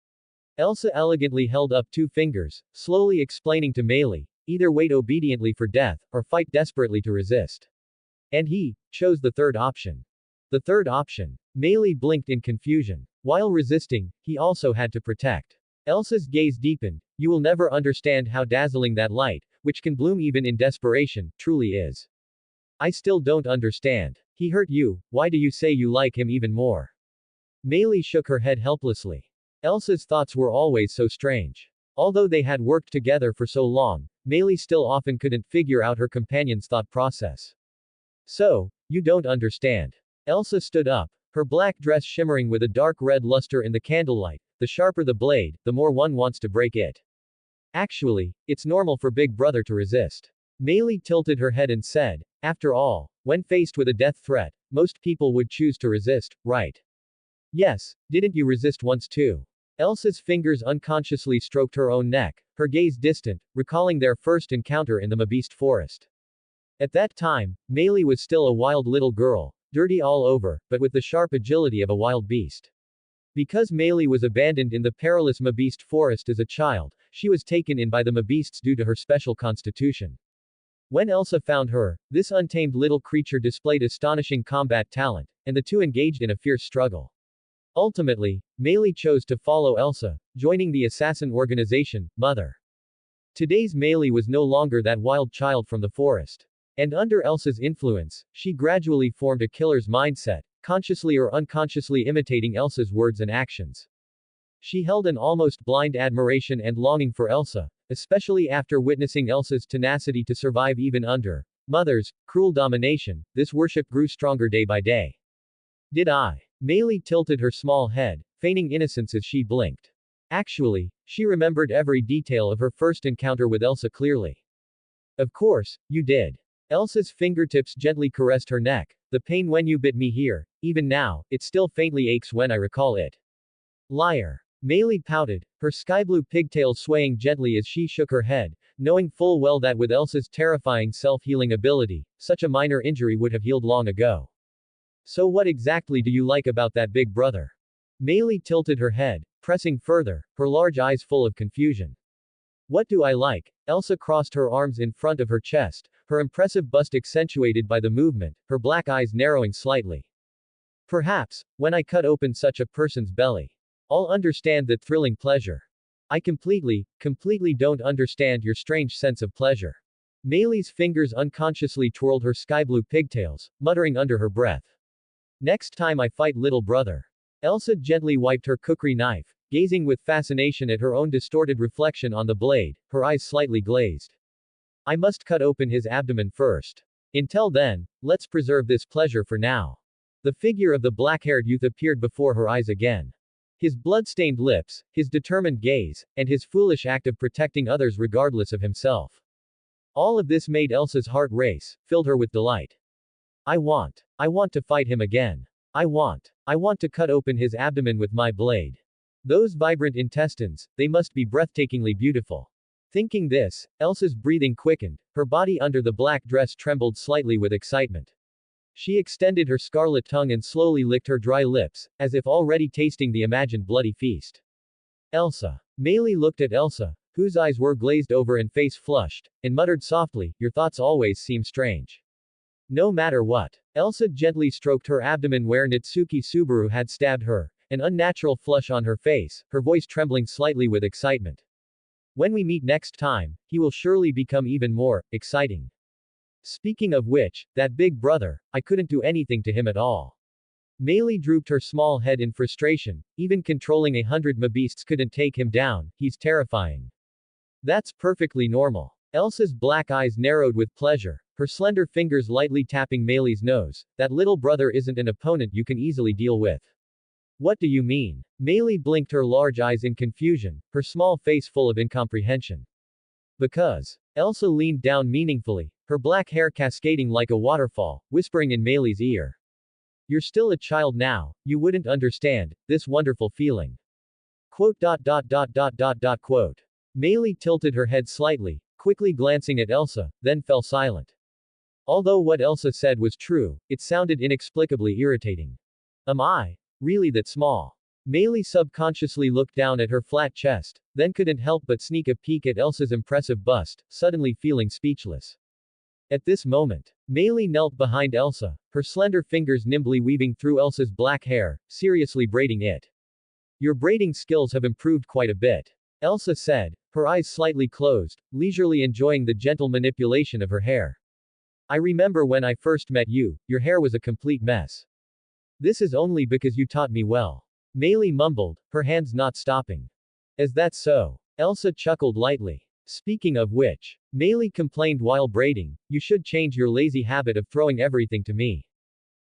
Elsa elegantly held up two fingers, slowly explaining to Meili, either wait obediently for death, or fight desperately to resist. And he chose the third option. The third option. Meili blinked in confusion. While resisting, he also had to protect. Elsa's gaze deepened. You will never understand how dazzling that light, which can bloom even in desperation, truly is. I still don't understand. He hurt you, why do you say you like him even more? Meili shook her head helplessly. Elsa's thoughts were always so strange. Although they had worked together for so long, Meili still often couldn't figure out her companion's thought process. So, you don't understand. Elsa stood up, her black dress shimmering with a dark red luster in the candlelight. The sharper the blade, the more one wants to break it. Actually, it's normal for Big Brother to resist. Meili tilted her head and said, after all, when faced with a death threat, most people would choose to resist, right? Yes, didn't you resist once too? Elsa's fingers unconsciously stroked her own neck, her gaze distant, recalling their first encounter in the Mabiste forest. At that time, Meili was still a wild little girl, dirty all over, but with the sharp agility of a wild beast. Because Meili was abandoned in the perilous Mabiste forest as a child, she was taken in by the Mabistes due to her special constitution. When Elsa found her, this untamed little creature displayed astonishing combat talent, and the two engaged in a fierce struggle. Ultimately, Meili chose to follow Elsa, joining the assassin organization, Mother. Today's Meili was no longer that wild child from the forest. And under Elsa's influence, she gradually formed a killer's mindset, consciously or unconsciously imitating Elsa's words and actions. She held an almost blind admiration and longing for Elsa, especially after witnessing Elsa's tenacity to survive even under Mother's cruel domination. This worship grew stronger day by day. Did I? Meili tilted her small head, feigning innocence as she blinked. Actually, she remembered every detail of her first encounter with Elsa clearly. Of course, you did. Elsa's fingertips gently caressed her neck. The pain when you bit me here, even now, it still faintly aches when I recall it. Liar. Meili pouted, her sky-blue pigtails swaying gently as she shook her head, knowing full well that with Elsa's terrifying self-healing ability, such a minor injury would have healed long ago. So what exactly do you like about that Big Brother? Meili tilted her head, pressing further, her large eyes full of confusion. What do I like? Elsa crossed her arms in front of her chest, her impressive bust accentuated by the movement, her black eyes narrowing slightly. Perhaps, when I cut open such a person's belly, I'll understand that thrilling pleasure. I completely don't understand your strange sense of pleasure. Meili's fingers unconsciously twirled her sky-blue pigtails, muttering under her breath. Next time I fight little brother. Elsa gently wiped her kukri knife, gazing with fascination at her own distorted reflection on the blade, her eyes slightly glazed. I must cut open his abdomen first. Until then, let's preserve this pleasure for now. The figure of the black-haired youth appeared before her eyes again. His blood-stained lips, his determined gaze, and his foolish act of protecting others regardless of himself. All of this made Elsa's heart race, filled her with delight. I want to fight him again. I want to cut open his abdomen with my blade. Those vibrant intestines, they must be breathtakingly beautiful. Thinking this, Elsa's breathing quickened, her body under the black dress trembled slightly with excitement. She extended her scarlet tongue and slowly licked her dry lips, as if already tasting the imagined bloody feast. Elsa. Meili looked at Elsa, whose eyes were glazed over and face flushed, and muttered softly, your thoughts always seem strange. No matter what. Elsa gently stroked her abdomen where Natsuki Subaru had stabbed her, an unnatural flush on her face, her voice trembling slightly with excitement. When we meet next time, he will surely become even more exciting. Speaking of which, that Big Brother, I couldn't do anything to him at all. Meili drooped her small head in frustration, even controlling 100 Mabistes couldn't take him down, he's terrifying. That's perfectly normal. Elsa's black eyes narrowed with pleasure, her slender fingers lightly tapping Meili's nose. That little brother isn't an opponent you can easily deal with. What do you mean? Meili blinked her large eyes in confusion, her small face full of incomprehension. Because. Elsa leaned down meaningfully, her black hair cascading like a waterfall, whispering in Meili's ear. You're still a child now, you wouldn't understand this wonderful feeling. Quote. Meili tilted her head slightly, quickly glancing at Elsa, then fell silent. Although what Elsa said was true, it sounded inexplicably irritating. Am I really that small? Meili subconsciously looked down at her flat chest, then couldn't help but sneak a peek at Elsa's impressive bust, suddenly feeling speechless. At this moment, Meili knelt behind Elsa, her slender fingers nimbly weaving through Elsa's black hair, seriously braiding it. Your braiding skills have improved quite a bit, Elsa said, her eyes slightly closed, leisurely enjoying the gentle manipulation of her hair. I remember when I first met you, your hair was a complete mess. This is only because you taught me well. Meili mumbled, her hands not stopping. Is that so? Elsa chuckled lightly. Speaking of which, Meili complained while braiding, you should change your lazy habit of throwing everything to me.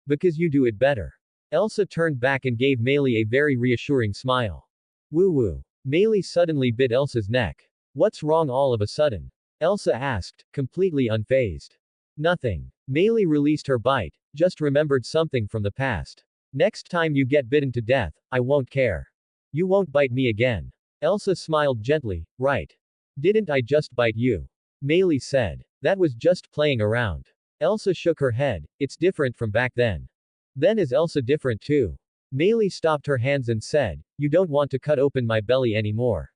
Because you do it better. Elsa turned back and gave Meili a very reassuring smile. Woo woo. Meili suddenly bit Elsa's neck. What's wrong all of a sudden? Elsa asked, completely unfazed. Nothing. Meili released her bite, just remembered something from the past. Next time you get bitten to death, I won't care. You won't bite me again. Elsa smiled gently, right? Didn't I just bite you? Meili said. That was just playing around. Elsa shook her head, it's different from back then. Then is Elsa different too? Meili stopped her hands and said, you don't want to cut open my belly anymore.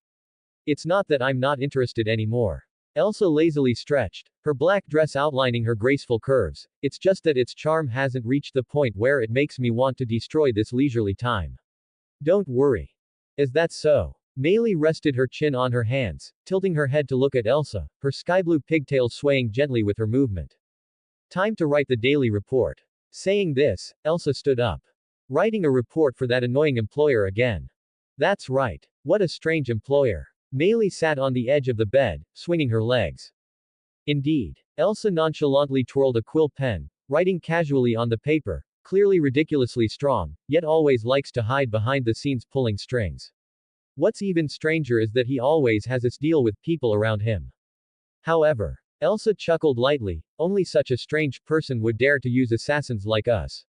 It's not that I'm not interested anymore. Elsa lazily stretched, her black dress outlining her graceful curves, it's just that its charm hasn't reached the point where it makes me want to destroy this leisurely time. Don't worry. Is that so? Meili rested her chin on her hands, tilting her head to look at Elsa, her sky-blue pigtails swaying gently with her movement. Time to write the daily report. Saying this, Elsa stood up. Writing a report for that annoying employer again. That's right. What a strange employer. Meili sat on the edge of the bed, swinging her legs. Indeed. Elsa nonchalantly twirled a quill pen, writing casually on the paper, clearly ridiculously strong, yet always likes to hide behind the scenes pulling strings. What's even stranger is that he always has us deal with people around him. However, Elsa chuckled lightly, only such a strange person would dare to use assassins like us.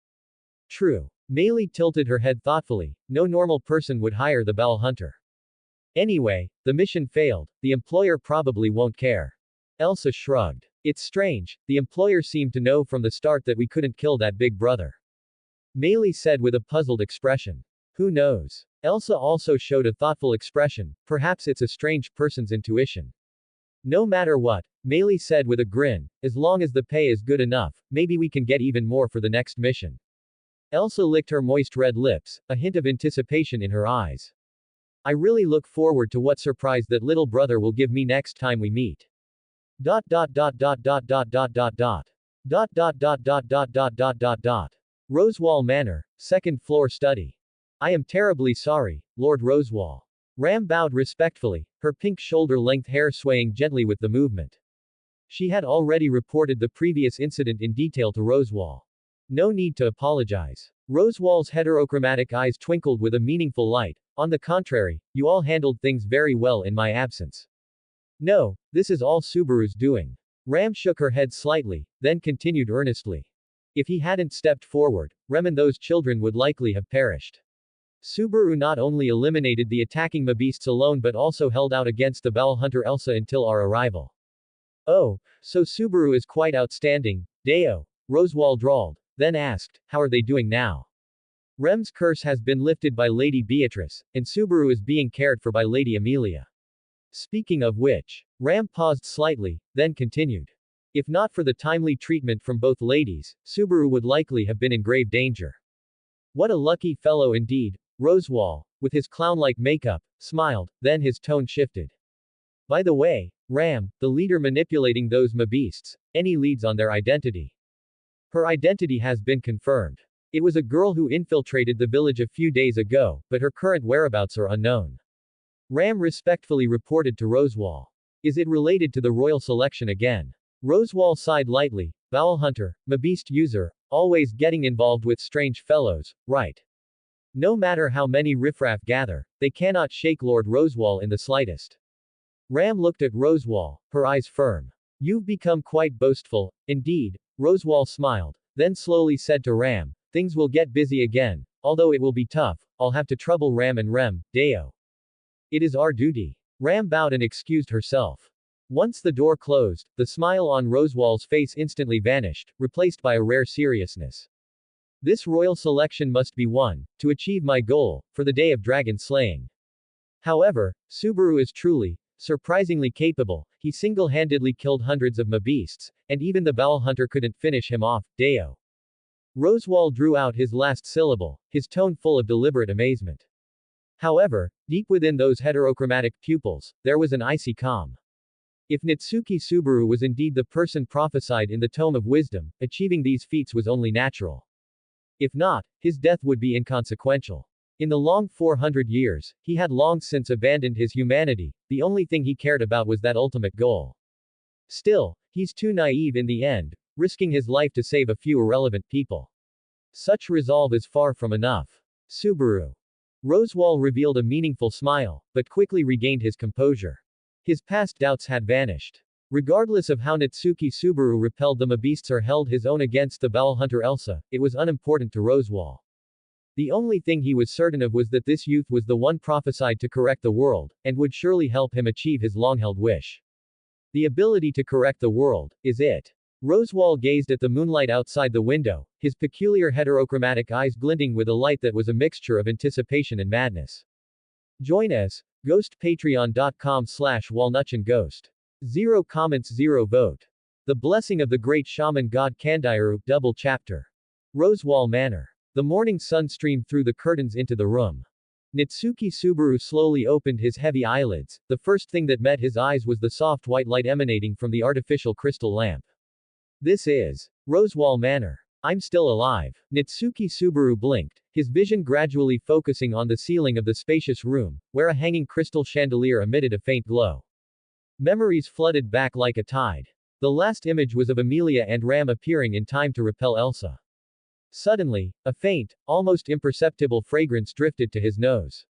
True. Meili tilted her head thoughtfully, no normal person would hire the bell hunter. Anyway, the mission failed, the employer probably won't care. Elsa shrugged. It's strange, the employer seemed to know from the start that we couldn't kill that big brother. Meili said with a puzzled expression. Who knows? Elsa also showed a thoughtful expression, perhaps it's a strange person's intuition. No matter what, Meili said with a grin, as long as the pay is good enough, maybe we can get even more for the next mission. Elsa licked her moist red lips, a hint of anticipation in her eyes. I really look forward to what surprise that little brother will give me next time we meet. Dot dot dot dot dot dot dot dot dot. Dot dot dot dot dot dot dot dot dot. Rosewall Manor, second floor study. I am terribly sorry, Lord Rosewall. Ram bowed respectfully, her pink shoulder-length hair swaying gently with the movement. She had already reported the previous incident in detail to Rosewall. No need to apologize. Rosewall's heterochromatic eyes twinkled with a meaningful light. On the contrary, you all handled things very well in my absence. No, this is all Subaru's doing. Ram shook her head slightly, then continued earnestly. If he hadn't stepped forward, Rem and those children would likely have perished. Subaru not only eliminated the attacking Mabeasts alone but also held out against the Bell Hunter Elsa until our arrival. Oh, so Subaru is quite outstanding, Deo, Rosewall drawled, then asked, how are they doing now? Rem's curse has been lifted by Lady Beatrice, and Subaru is being cared for by Lady Amelia. Speaking of which, Ram paused slightly, then continued. If not for the timely treatment from both ladies, Subaru would likely have been in grave danger. What a lucky fellow indeed, Rosewall, with his clown-like makeup, smiled, then his tone shifted. By the way, Ram, the leader manipulating those Mabeasts, any leads on their identity? Her identity has been confirmed. It was a girl who infiltrated the village a few days ago, but her current whereabouts are unknown. Ram respectfully reported to Rosewall. Is it related to the royal selection again? Rosewall sighed lightly. Bowel hunter, Mabeast user, always getting involved with strange fellows, right? No matter how many riffraff gather, they cannot shake Lord Rosewall in the slightest. Ram looked at Rosewall, her eyes firm. You've become quite boastful, indeed, Rosewall smiled, then slowly said to Ram, things will get busy again, although it will be tough, I'll have to trouble Ram and Rem, Deo. It is our duty. Ram bowed and excused herself. Once the door closed, the smile on Rosewall's face instantly vanished, replaced by a rare seriousness. This royal selection must be won, to achieve my goal, for the day of dragon slaying. However, Subaru is truly, surprisingly capable. He single-handedly killed hundreds of beasts, and even the Baal Hunter couldn't finish him off, Deo. Rosewall drew out his last syllable, his tone full of deliberate amazement. However, deep within those heterochromatic pupils, there was an icy calm. If Nitsuki Subaru was indeed the person prophesied in the Tome of Wisdom, achieving these feats was only natural. If not, his death would be inconsequential. In the long 400 years, he had long since abandoned his humanity, the only thing he cared about was that ultimate goal. Still, he's too naive in the end, risking his life to save a few irrelevant people. Such resolve is far from enough. Subaru. Rosewall revealed a meaningful smile, but quickly regained his composure. His past doubts had vanished. Regardless of how Natsuki Subaru repelled the beasts or held his own against the Baal Hunter Elsa, it was unimportant to Rosewall. The only thing he was certain of was that this youth was the one prophesied to correct the world, and would surely help him achieve his long-held wish. The ability to correct the world, is it? Rosewall gazed at the moonlight outside the window, his peculiar heterochromatic eyes glinting with a light that was a mixture of anticipation and madness. Join us, ghostpatreon.com/walnutchandghost. 0 comments 0 vote. The Blessing of the Great Shaman God Kandiru, Double Chapter. Rosewall Manor. The morning sun streamed through the curtains into the room. Nitsuki Subaru slowly opened his heavy eyelids. The first thing that met his eyes was the soft white light emanating from the artificial crystal lamp. This is Rosewall Manor. I'm still alive. Nitsuki Subaru blinked, his vision gradually focusing on the ceiling of the spacious room, where a hanging crystal chandelier emitted a faint glow. Memories flooded back like a tide. The last image was of Amelia and Ram appearing in time to repel Elsa. Suddenly, a faint, almost imperceptible fragrance drifted to his nose.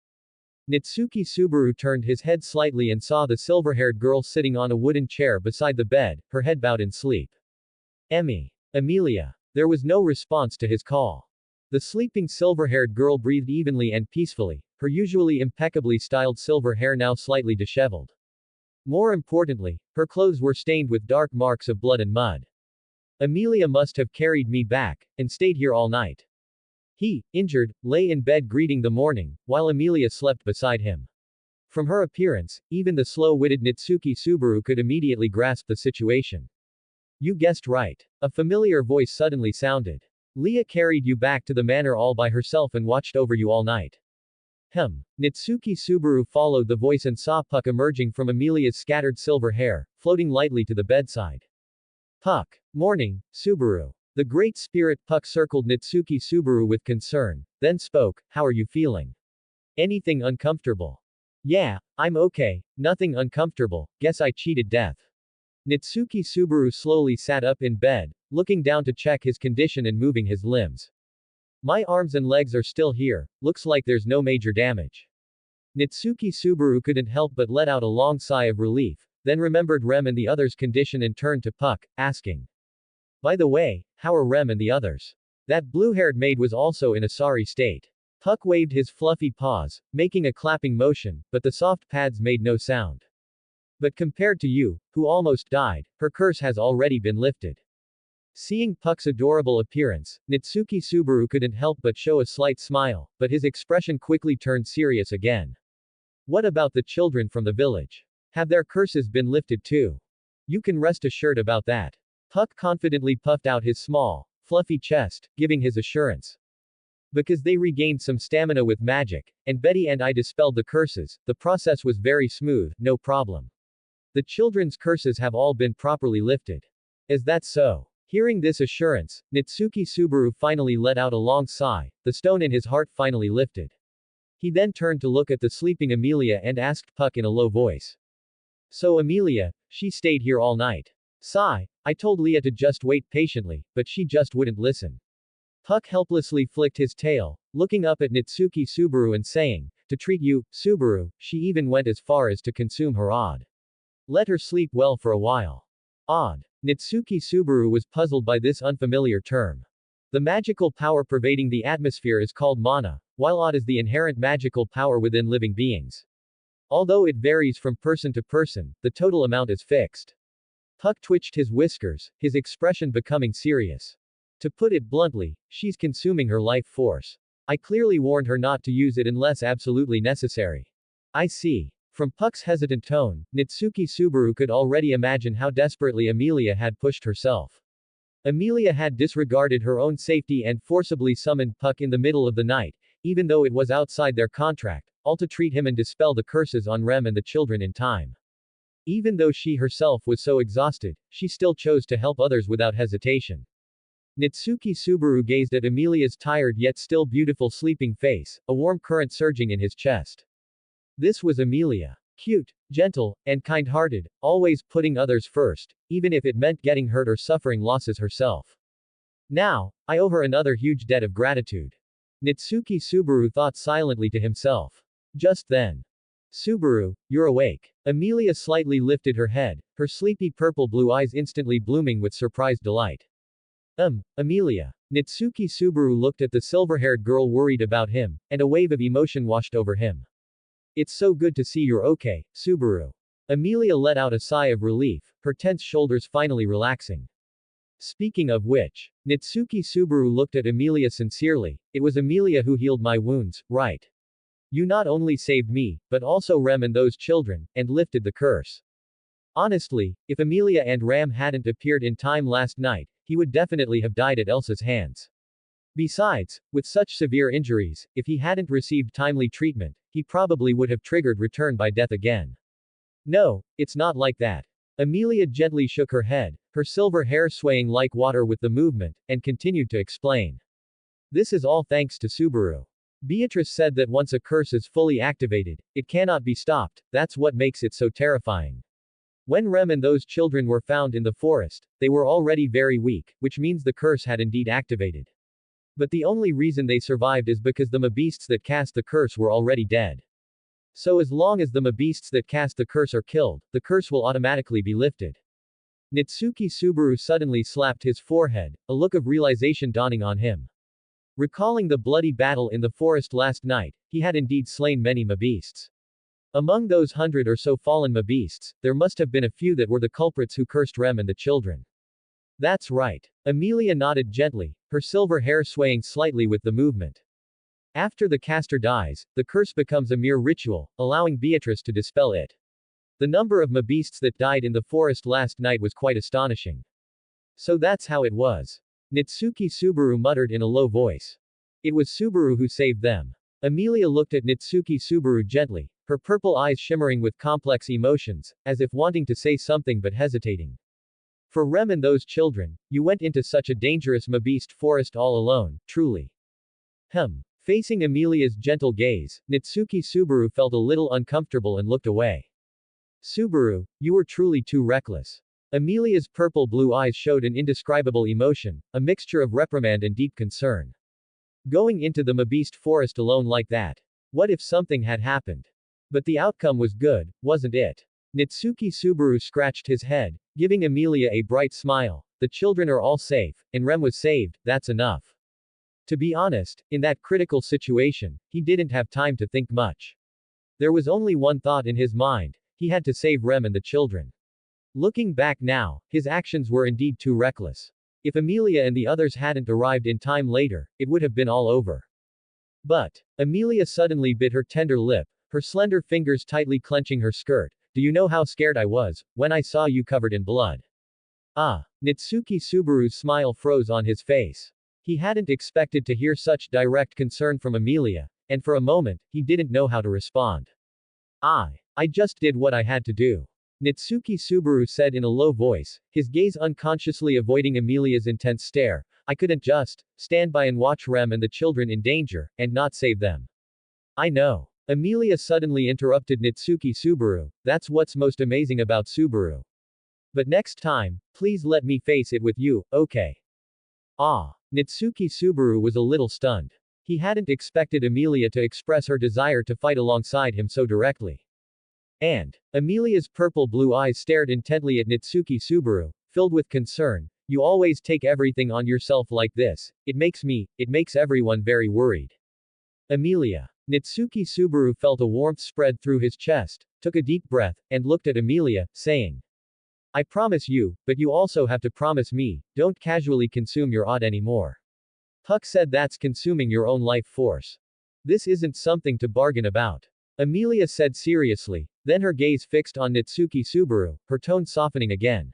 Nitsuki Subaru turned his head slightly and saw the silver-haired girl sitting on a wooden chair beside the bed, her head bowed in sleep. Amelia. There was no response to his call. The sleeping silver-haired girl breathed evenly and peacefully, her usually impeccably styled silver hair now slightly disheveled. More importantly, her clothes were stained with dark marks of blood and mud. Amelia must have carried me back, and stayed here all night. He, injured, lay in bed greeting the morning, while Amelia slept beside him. From her appearance, even the slow-witted Nitsuki Subaru could immediately grasp the situation. You guessed right. A familiar voice suddenly sounded. Leah carried you back to the manor all by herself and watched over you all night. Nitsuki Subaru followed the voice and saw Puck emerging from Amelia's scattered silver hair, floating lightly to the bedside. Puck. Morning, Subaru. The Great Spirit Puck circled Nitsuki Subaru with concern, then spoke, how are you feeling? Anything uncomfortable? Yeah, I'm okay, nothing uncomfortable, guess I cheated death. Nitsuki Subaru slowly sat up in bed, looking down to check his condition and moving his limbs. My arms and legs are still here, looks like there's no major damage. Nitsuki Subaru couldn't help but let out a long sigh of relief, then remembered Rem and the others' condition and turned to Puck, asking. By the way, how are Rem and the others? That blue-haired maid was also in a sorry state. Puck waved his fluffy paws, making a clapping motion, but the soft pads made no sound. But compared to you, who almost died, her curse has already been lifted. Seeing Puck's adorable appearance, Nitsuki Subaru couldn't help but show a slight smile, but his expression quickly turned serious again. What about the children from the village? Have their curses been lifted too? You can rest assured about that. Puck confidently puffed out his small, fluffy chest, giving his assurance. Because they regained some stamina with magic, and Betty and I dispelled the curses, the process was very smooth, no problem. The children's curses have all been properly lifted. Is that so? Hearing this assurance, Nitsuki Subaru finally let out a long sigh, the stone in his heart finally lifted. He then turned to look at the sleeping Amelia and asked Puck in a low voice. So Amelia, she stayed here all night. Sigh, I told Leah to just wait patiently, but she just wouldn't listen. Puck helplessly flicked his tail, looking up at Nitsuki Subaru and saying, to treat you, Subaru, she even went as far as to consume her odd. Let her sleep well for a while. Odd. Nitsuki Subaru was puzzled by this unfamiliar term. The magical power pervading the atmosphere is called mana, while odd is the inherent magical power within living beings. Although it varies from person to person, the total amount is fixed. Puck twitched his whiskers, his expression becoming serious. To put it bluntly, she's consuming her life force. I clearly warned her not to use it unless absolutely necessary. I see. From Puck's hesitant tone, Nitsuki Subaru could already imagine how desperately Amelia had pushed herself. Amelia had disregarded her own safety and forcibly summoned Puck in the middle of the night, even though it was outside their contract, all to treat him and dispel the curses on Rem and the children in time. Even though she herself was so exhausted, she still chose to help others without hesitation. Nitsuki Subaru gazed at Amelia's tired yet still beautiful sleeping face, a warm current surging in his chest. This was Amelia. Cute, gentle, and kind-hearted, always putting others first, even if it meant getting hurt or suffering losses herself. Now, I owe her another huge debt of gratitude. Nitsuki Subaru thought silently to himself. Just then. Subaru, you're awake. Amelia slightly lifted her head, her sleepy purple-blue eyes instantly blooming with surprised delight. Amelia. Nitsuki Subaru looked at the silver-haired girl worried about him, and a wave of emotion washed over him. It's so good to see you're okay, Subaru. Amelia let out a sigh of relief, her tense shoulders finally relaxing. Speaking of which, Nitsuki Subaru looked at Amelia sincerely. It was Amelia who healed my wounds, right? You not only saved me, but also Rem and those children, and lifted the curse. Honestly, if Amelia and Ram hadn't appeared in time last night, he would definitely have died at Elsa's hands. Besides, with such severe injuries, if he hadn't received timely treatment, he probably would have triggered return by death again. No, it's not like that. Amelia gently shook her head, her silver hair swaying like water with the movement, and continued to explain. This is all thanks to Subaru. Beatrice said that once a curse is fully activated, it cannot be stopped, that's what makes it so terrifying. When Rem and those children were found in the forest, they were already very weak, which means the curse had indeed activated. But the only reason they survived is because the beasts that cast the curse were already dead. So as long as the beasts that cast the curse are killed, the curse will automatically be lifted. Nitsuki Subaru suddenly slapped his forehead, a look of realization dawning on him. Recalling the bloody battle in the forest last night, he had indeed slain many beasts. Among those 100 or so fallen beasts, there must have been a few that were the culprits who cursed Rem and the children. That's right. Amelia nodded gently, her silver hair swaying slightly with the movement. After the caster dies, the curse becomes a mere ritual, allowing Beatrice to dispel it. The number of beasts that died in the forest last night was quite astonishing. So that's how it was. Nitsuki Subaru muttered in a low voice. It was Subaru who saved them. Amelia looked at Nitsuki Subaru gently, her purple eyes shimmering with complex emotions, as if wanting to say something but hesitating. For Rem and those children, you went into such a dangerous beast forest all alone, truly. Facing Amelia's gentle gaze, Nitsuki Subaru felt a little uncomfortable and looked away. Subaru, you were truly too reckless. Amelia's purple-blue eyes showed an indescribable emotion, a mixture of reprimand and deep concern. Going into the beast forest alone like that. What if something had happened? But the outcome was good, wasn't it? Nitsuki Subaru scratched his head, giving Amelia a bright smile. The children are all safe, and Rem was saved, that's enough. To be honest, in that critical situation, he didn't have time to think much. There was only one thought in his mind, he had to save Rem and the children. Looking back now, his actions were indeed too reckless. If Amelia and the others hadn't arrived in time later, it would have been all over. But, Amelia suddenly bit her tender lip, her slender fingers tightly clenching her skirt. Do you know how scared I was, when I saw you covered in blood? Ah, Nitsuki Subaru's smile froze on his face. He hadn't expected to hear such direct concern from Amelia, and for a moment, he didn't know how to respond. I just did what I had to do. Nitsuki Subaru said in a low voice, his gaze unconsciously avoiding Amelia's intense stare. I couldn't just stand by and watch Rem and the children in danger, and not save them. I know. Amelia suddenly interrupted Nitsuki Subaru, that's what's most amazing about Subaru. But next time, please let me face it with you, okay? Nitsuki Subaru was a little stunned. He hadn't expected Amelia to express her desire to fight alongside him so directly. And, Amelia's purple-blue eyes stared intently at Nitsuki Subaru, filled with concern. You always take everything on yourself like this, it makes everyone very worried. Amelia. Nitsuki Subaru felt a warmth spread through his chest, took a deep breath, and looked at Amelia, saying, I promise you, but you also have to promise me, don't casually consume your odd anymore. Puck said that's consuming your own life force. This isn't something to bargain about. Amelia said seriously, then her gaze fixed on Nitsuki Subaru, her tone softening again.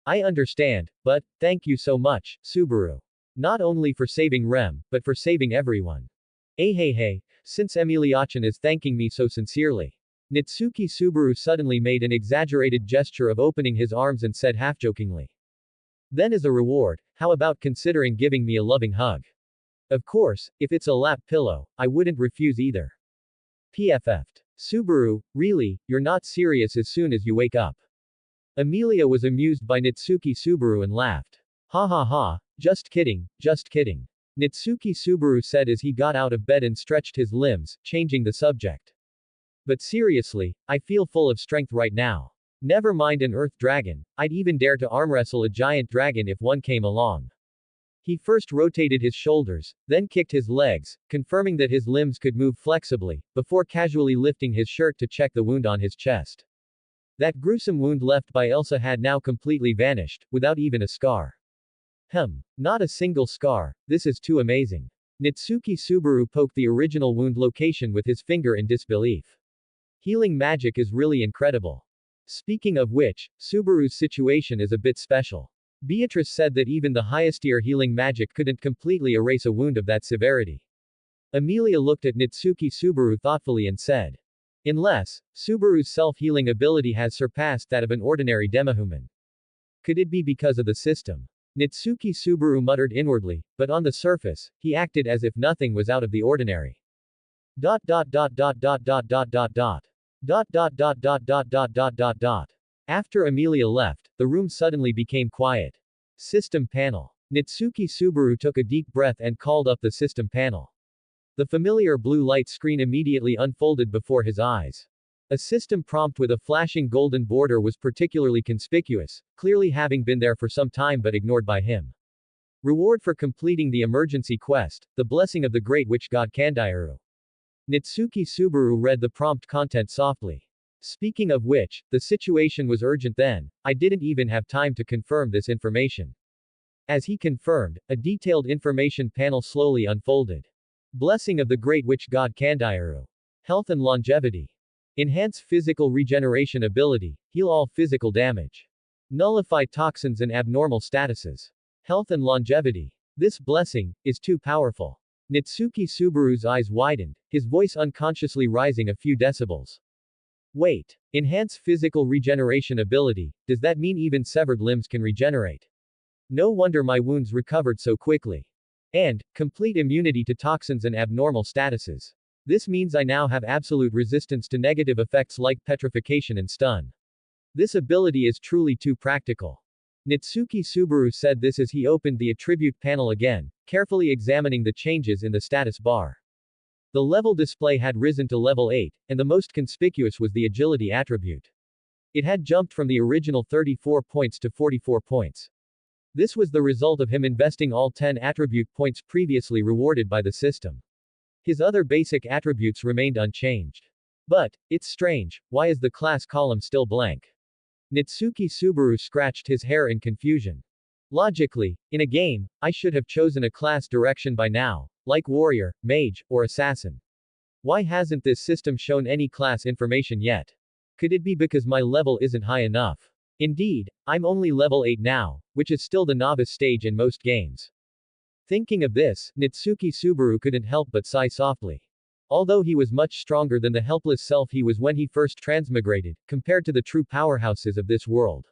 I understand, but, thank you so much, Subaru. Not only for saving Rem, but for saving everyone. Hey, since Amelia-chan is thanking me so sincerely. Nitsuki Subaru suddenly made an exaggerated gesture of opening his arms and said half-jokingly. Then as a reward, how about considering giving me a loving hug? Of course, if it's a lap pillow, I wouldn't refuse either. PFF'd. Subaru, really, you're not serious as soon as you wake up. Amelia was amused by Nitsuki Subaru and laughed. Ha ha ha, just kidding, just kidding. Nitsuki Subaru said as he got out of bed and stretched his limbs, changing the subject. But seriously, I feel full of strength right now. Never mind an earth dragon, I'd even dare to arm wrestle a giant dragon if one came along. He first rotated his shoulders, then kicked his legs, confirming that his limbs could move flexibly, before casually lifting his shirt to check the wound on his chest. That gruesome wound left by Elsa had now completely vanished, without even a scar. Not a single scar, this is too amazing. Nitsuki Subaru poked the original wound location with his finger in disbelief. Healing magic is really incredible. Speaking of which, Subaru's situation is a bit special. Beatrice said that even the highest tier healing magic couldn't completely erase a wound of that severity. Amelia looked at Nitsuki Subaru thoughtfully and said, unless, Subaru's self-healing ability has surpassed that of an ordinary demihuman. Could it be because of the system? Nitsuki Subaru muttered inwardly, but on the surface, he acted as if nothing was out of the ordinary. After Amelia left, the room suddenly became quiet. System panel. Nitsuki Subaru took a deep breath and called up the system panel. The familiar blue light screen immediately unfolded before his eyes. A system prompt with a flashing golden border was particularly conspicuous, clearly having been there for some time but ignored by him. Reward for completing the emergency quest, the blessing of the great witch god Kandayaru. Nitsuki Subaru read the prompt content softly. Speaking of which, the situation was urgent then, I didn't even have time to confirm this information. As he confirmed, a detailed information panel slowly unfolded. Blessing of the great witch god Kandayaru. Health and longevity. Enhance physical regeneration ability, heal all physical damage. Nullify toxins and abnormal statuses. Health and longevity. This blessing is too powerful. Nitsuki Subaru's eyes widened, his voice unconsciously rising a few decibels. Wait. Enhance physical regeneration ability, does that mean even severed limbs can regenerate? No wonder my wounds recovered so quickly. And, complete immunity to toxins and abnormal statuses. This means I now have absolute resistance to negative effects like petrification and stun. This ability is truly too practical. Nitsuki Subaru said this as he opened the attribute panel again, carefully examining the changes in the status bar. The level display had risen to level 8, and the most conspicuous was the agility attribute. It had jumped from the original 34 points to 44 points. This was the result of him investing all 10 attribute points previously rewarded by the system. His other basic attributes remained unchanged. But, it's strange, why is the class column still blank? Nitsuki Subaru scratched his hair in confusion. Logically, in a game, I should have chosen a class direction by now, like warrior, mage, or assassin. Why hasn't this system shown any class information yet? Could it be because my level isn't high enough? Indeed, I'm only level 8 now, which is still the novice stage in most games. Thinking of this, Nitsuki Subaru couldn't help but sigh softly. Although he was much stronger than the helpless self he was when he first transmigrated, compared to the true powerhouses of this world,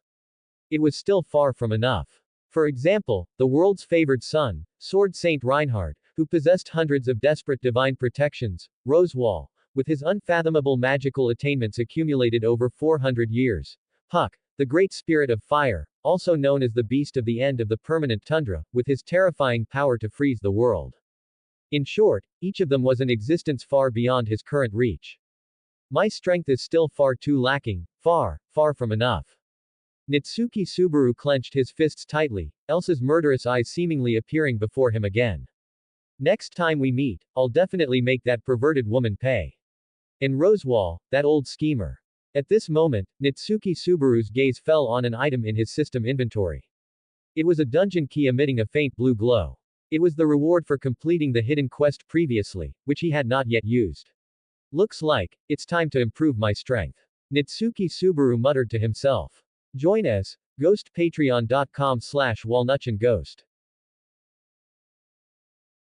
it was still far from enough. For example, the world's favored son, Sword Saint Reinhard, who possessed hundreds of desperate divine protections, Rosewall, with his unfathomable magical attainments accumulated over 400 years. Puck, the great spirit of fire, also known as the beast of the end of the permanent tundra, with his terrifying power to freeze the world. In short, each of them was an existence far beyond his current reach. My strength is still far too lacking, far from enough. Nitsuki Subaru clenched his fists tightly, Elsa's murderous eyes seemingly appearing before him again. Next time we meet, I'll definitely make that perverted woman pay. And Rosewall, that old schemer. At this moment, Nitsuki Subaru's gaze fell on an item in his system inventory. It was a dungeon key emitting a faint blue glow. It was the reward for completing the hidden quest previously, which he had not yet used. Looks like, it's time to improve my strength. Nitsuki Subaru muttered to himself. Join us, Ghost Patreon.com/walnutchandghost.